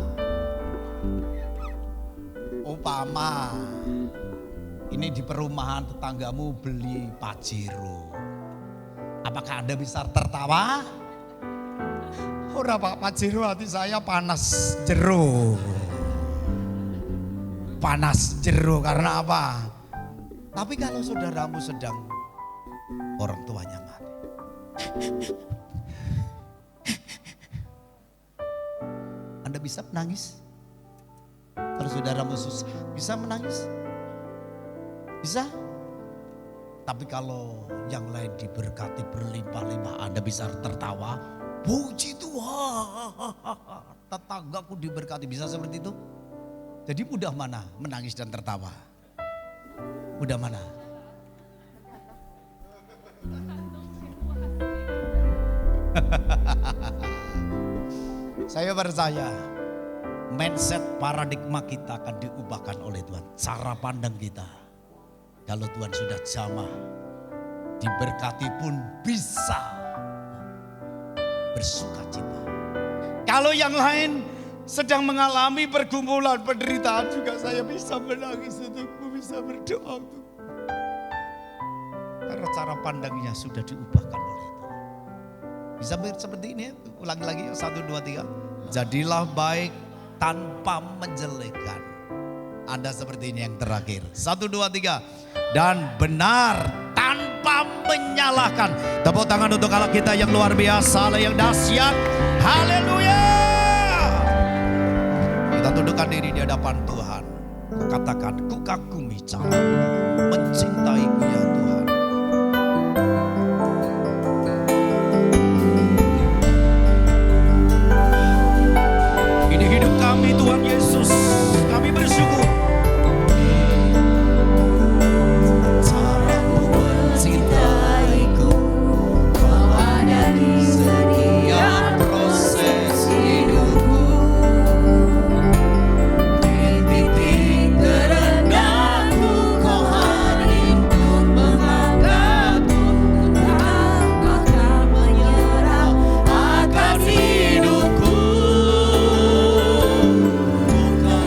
Umpama ini di perumahan tetanggamu beli Pajero. Apakah Anda bisa tertawa? Ora Pak Pajero, hati saya panas jero. Panas jero karena apa? Tapi kalau saudaramu sedang orang tuanya mati. Anda bisa menangis? Kalau saudaramu susah, bisa menangis? Bisa? Tapi kalau yang lain diberkati berlimpah-limpah, Anda bisa tertawa. Puji Tuhan, tetanggaku diberkati, bisa seperti itu? Jadi mudah mana menangis dan tertawa? Mudah mana? Saya percaya mindset paradigma kita akan diubahkan oleh Tuhan. Cara pandang kita. Kalau Tuhan sudah jamah, diberkati pun bisa bersuka cita. Kalau yang lain sedang mengalami pergumulan, penderitaan juga, saya bisa menangis untukmu, bisa berdoa untuk. Karena cara pandangnya sudah diubahkan oleh Tuhan. Bisa seperti ini, ulangi lagi 1, 2, 3. Jadilah baik tanpa menjelekan. Anda seperti ini yang terakhir. 1, 2, 3. Dan benar tanpa menyalahkan. Tepuk tangan untuk Allah kita yang luar biasa, Allah yang dahsyat. Haleluya. Kita tundukkan diri di hadapan Tuhan. Katakan, ku kagumi cara mencintaimu ya Tuhan. Ini hidup kami Tuhan Yesus. Kami bersyukur. Caramu mencintaiku, kau ada di setiap proses hidupku. Di titik terendahku, kau hadir untuk mengangkatku. Kau tak menyerah akan hidupku. Bukan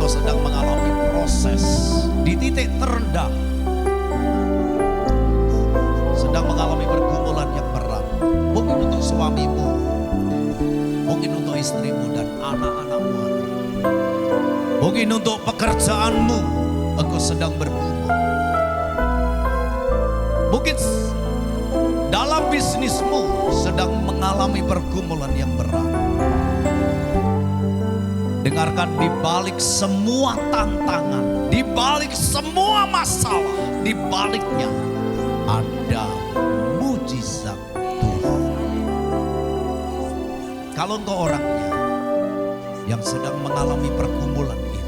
sedang mengalami proses di titik terendah, sedang mengalami pergumulan yang berat. Mungkin untuk suamimu, mungkin untuk istrimu dan anak-anakmu hari ini. Mungkin untuk pekerjaanmu, engkau sedang bergumul. Mungkin dalam bisnismu sedang mengalami pergumulan yang berat. Dengarkan, di balik semua tantangan, di balik semua masalah, di baliknya ada mujizat Tuhan. Kalau engkau orangnya yang sedang mengalami pergumulan ini,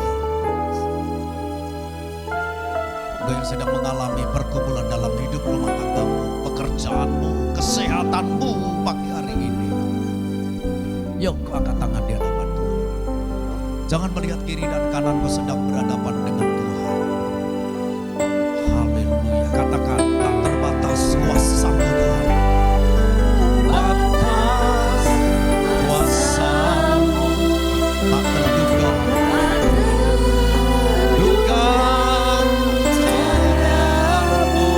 engkau yang sedang mengalami pergumulan dalam hidup rumah tanggamu, pekerjaanmu, kesehatanmu pagi hari ini, yuk kau angkat tangan di hadapan Tuhan. Jangan melihat kiri dan kananmu sedang berhadapan dengan Tuhan. Haleluya. Katakan, tak terbatas kuasa-Mu Tuhan. Batas kuasa-Mu tak terduga. Dugaan terhadap-Mu.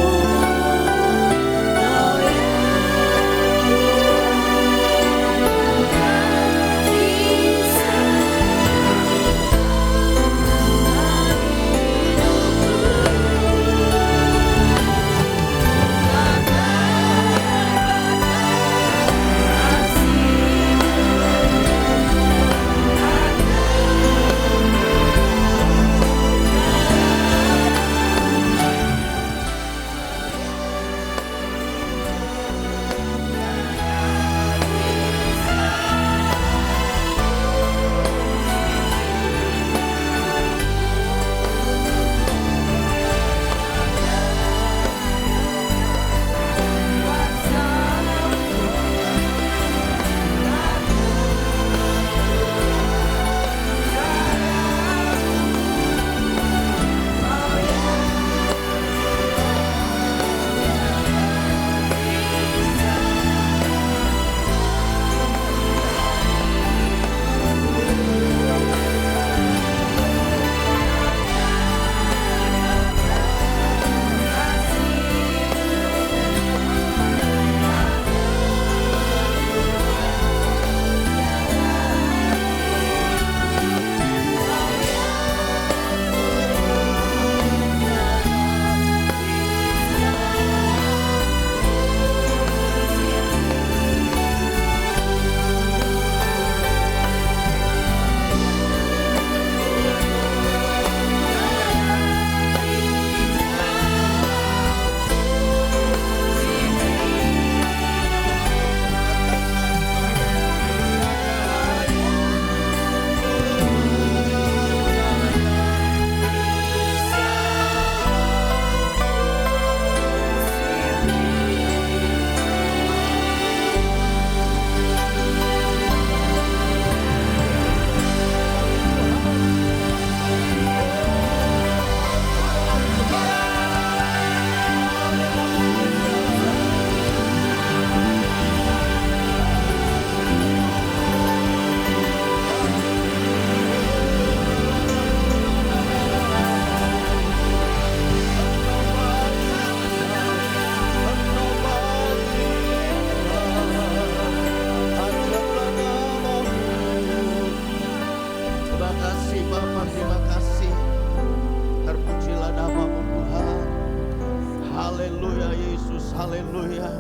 Haleluya.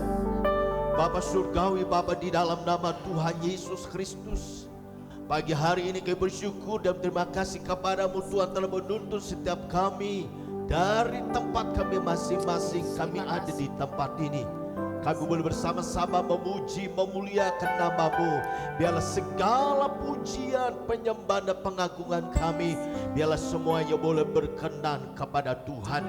Bapa surgawi, Bapa di dalam nama Tuhan Yesus Kristus, pagi hari ini kami bersyukur dan terima kasih kepadamu Tuhan telah menuntun setiap kami dari tempat kami masing-masing. Kami ada di tempat ini, kami boleh bersama-sama memuji, memuliakan nama-Mu. Biarlah segala pujian, penyembahan dan pengagungan kami, biarlah semuanya boleh berkenan kepada Tuhan.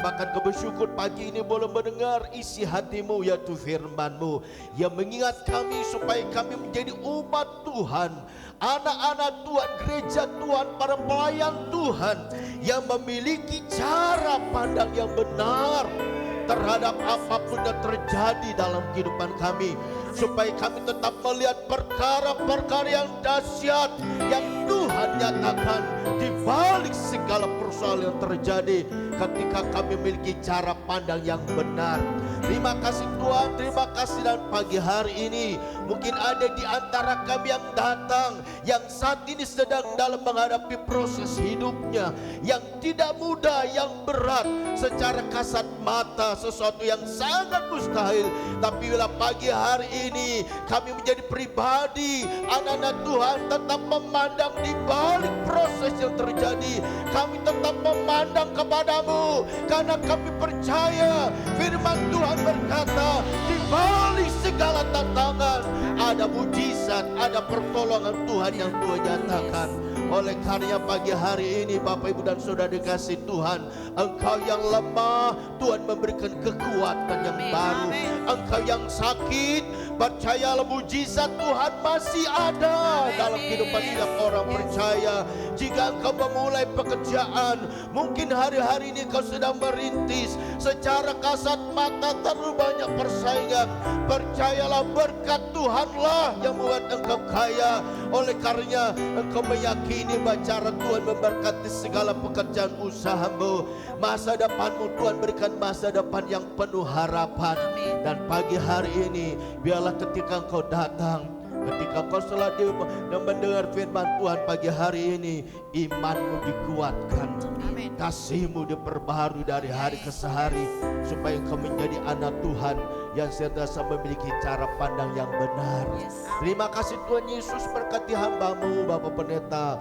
Bahkan kami bersyukur pagi ini boleh mendengar isi hati-Mu, yaitu firman-Mu yang mengingat kami supaya kami menjadi umat Tuhan, anak-anak Tuhan, gereja Tuhan, para pelayan Tuhan yang memiliki cara pandang yang benar terhadap apapun yang terjadi dalam kehidupan kami, supaya kami tetap melihat perkara-perkara yang dahsyat yang Tuhan nyatakan di bawah sesuatu yang terjadi ketika kami memiliki cara pandang yang benar. Terima kasih Tuhan, terima kasih. Dan pagi hari ini mungkin ada di antara kami yang datang, yang saat ini sedang dalam menghadapi proses hidupnya yang tidak mudah, yang berat, secara kasat mata sesuatu yang sangat mustahil. Tapi bila pagi hari ini kami menjadi pribadi anak-anak Tuhan, tetap memandang di balik proses yang terjadi, kami tetap memandang kepadamu, karena kami percaya firman Tuhan berkata, di balik segala tantangan ada mujizat, ada pertolongan Tuhan yang Tuhan nyatakan. Oleh karena pagi hari ini Bapak Ibu dan Saudara dikasih Tuhan, engkau yang lemah, Tuhan memberikan kekuatan yang baru. Engkau yang sakit, percayalah mujizat Tuhan masih ada dalam kehidupan setiap orang percaya. Jika engkau memulai pekerjaan, mungkin hari-hari ini kau sedang merintis, secara kasat mata terlalu banyak persaingan, percayalah berkat Tuhanlah yang membuat engkau kaya. Oleh karenanya engkau meyakini bahwa cara Tuhan memberkati segala pekerjaan usahamu. Masa depanmu Tuhan berikan masa depan yang penuh harapan. Dan pagi hari ini biarlah ketika engkau datang, ketika kau setelah mendengar firman Tuhan pagi hari ini, imanmu dikuatkan, kasihmu diperbaharui dari hari ke hari, supaya engkau menjadi anak Tuhan yang sentiasa memiliki cara pandang yang benar. Terima kasih Tuhan Yesus, berkati hamba-Mu Bapak Pendeta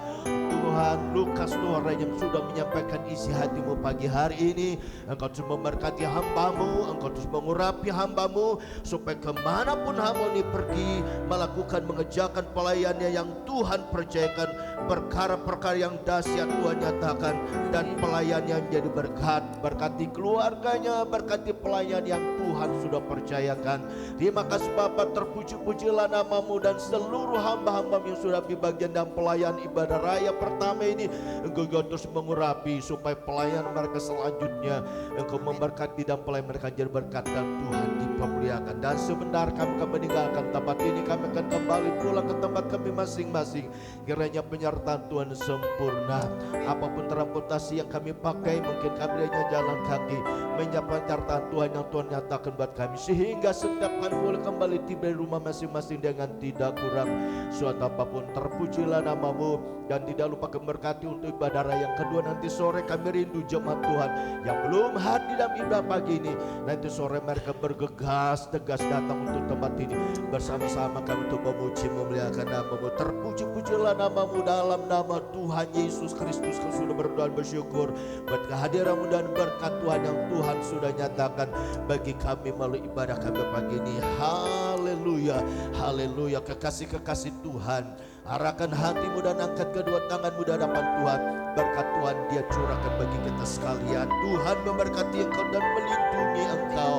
Tuhan Lukas Nuara yang sudah menyampaikan isi hatimu pagi hari ini. Engkau terus memberkati hamba-Mu, Engkau terus mengurapi hamba-Mu, supaya kemanapun hamba ini pergi melakukan, mengerjakan pelayanannya yang Tuhan percayakan, perkara-perkara yang dahsyat Tuhan nyatakan, dan pelayanannya menjadi berkat. Berkati keluarganya, berkati pelayan yang Tuhan sudah percayakan. Terima kasih Bapa, terpuji-pujilah nama-Mu, dan seluruh hamba-hamba yang sudah di bagian dalam pelayan ibadah raya pertama ini, Engkau terus mengurapi supaya pelayan mereka selanjutnya Engkau memberkati dan pelayan mereka jadi berkat, dan Tuhan dipermuliakan. Dan sebentar kami akan meninggalkan tempat ini, kami akan kembali pulang ke tempat kami masing-masing. Kiranya penyertaan Tuhan sempurna. Apapun transportasi yang kami pakai, mungkin kami hanya jalan kaki, menyiapkan penyertaan Tuhan yang Tuhan nyatakan buat kami, sehingga setiap kali boleh kembali tiba di rumah masing-masing dengan tidak kurang suatu apapun. Terpujilah nama-Mu, dan tidak lupa memberkati untuk ibadah raya yang kedua nanti sore. Kami rindu jemaat Tuhan yang belum hadir dalam ibadah pagi ini, nanti sore mereka bergegas tegas datang untuk tempat ini bersama-sama kami untuk memuji memuliakan nama-Mu. Terpuji-pujilah nama-Mu dalam nama Tuhan Yesus Kristus. Kau sudah berdoa dan bersyukur buat kehadiran-Mu dan berkat Tuhan yang Tuhan sudah nyatakan bagi kami melalui ibadah kami pagi ini. Haleluya, haleluya. Kekasih-kekasih Tuhan, arahkan hatimu dan angkat kedua tanganmu di hadapan Tuhan. Berkat Tuhan dia curahkan bagi kita sekalian. Tuhan memberkati engkau dan melindungi engkau.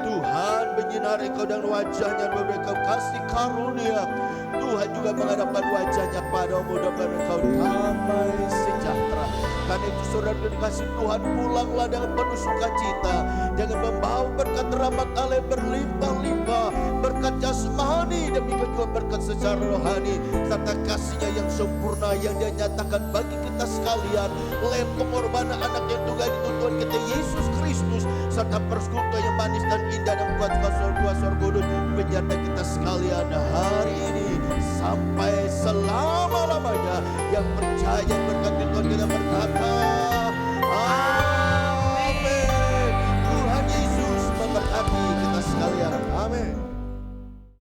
Tuhan menyinari engkau dan wajahnya memberikan kasih karunia. Tuhan juga menghadapkan wajahnya padamu dan memberikan engkau damai sejahtera. Karena itu saudara dikasih Tuhan, pulanglah dengan penuh sukacita. Jangan membawa berkat rahmat Allah berlimpah-limpah, berkat jasmani demikian juga berkat secara rohani, serta kasihnya yang sempurna yang dia nyatakan bagi kita sekalian. Lewat pengorbanan anak yang tunggal itu Tuhan kita Yesus Kristus, serta persekutuan yang manis dan indah dan kuat kuasa Kudus menyertai kita sekalian hari ini sampai selama-lamanya. Yang percaya berkat Tuhan kita berkata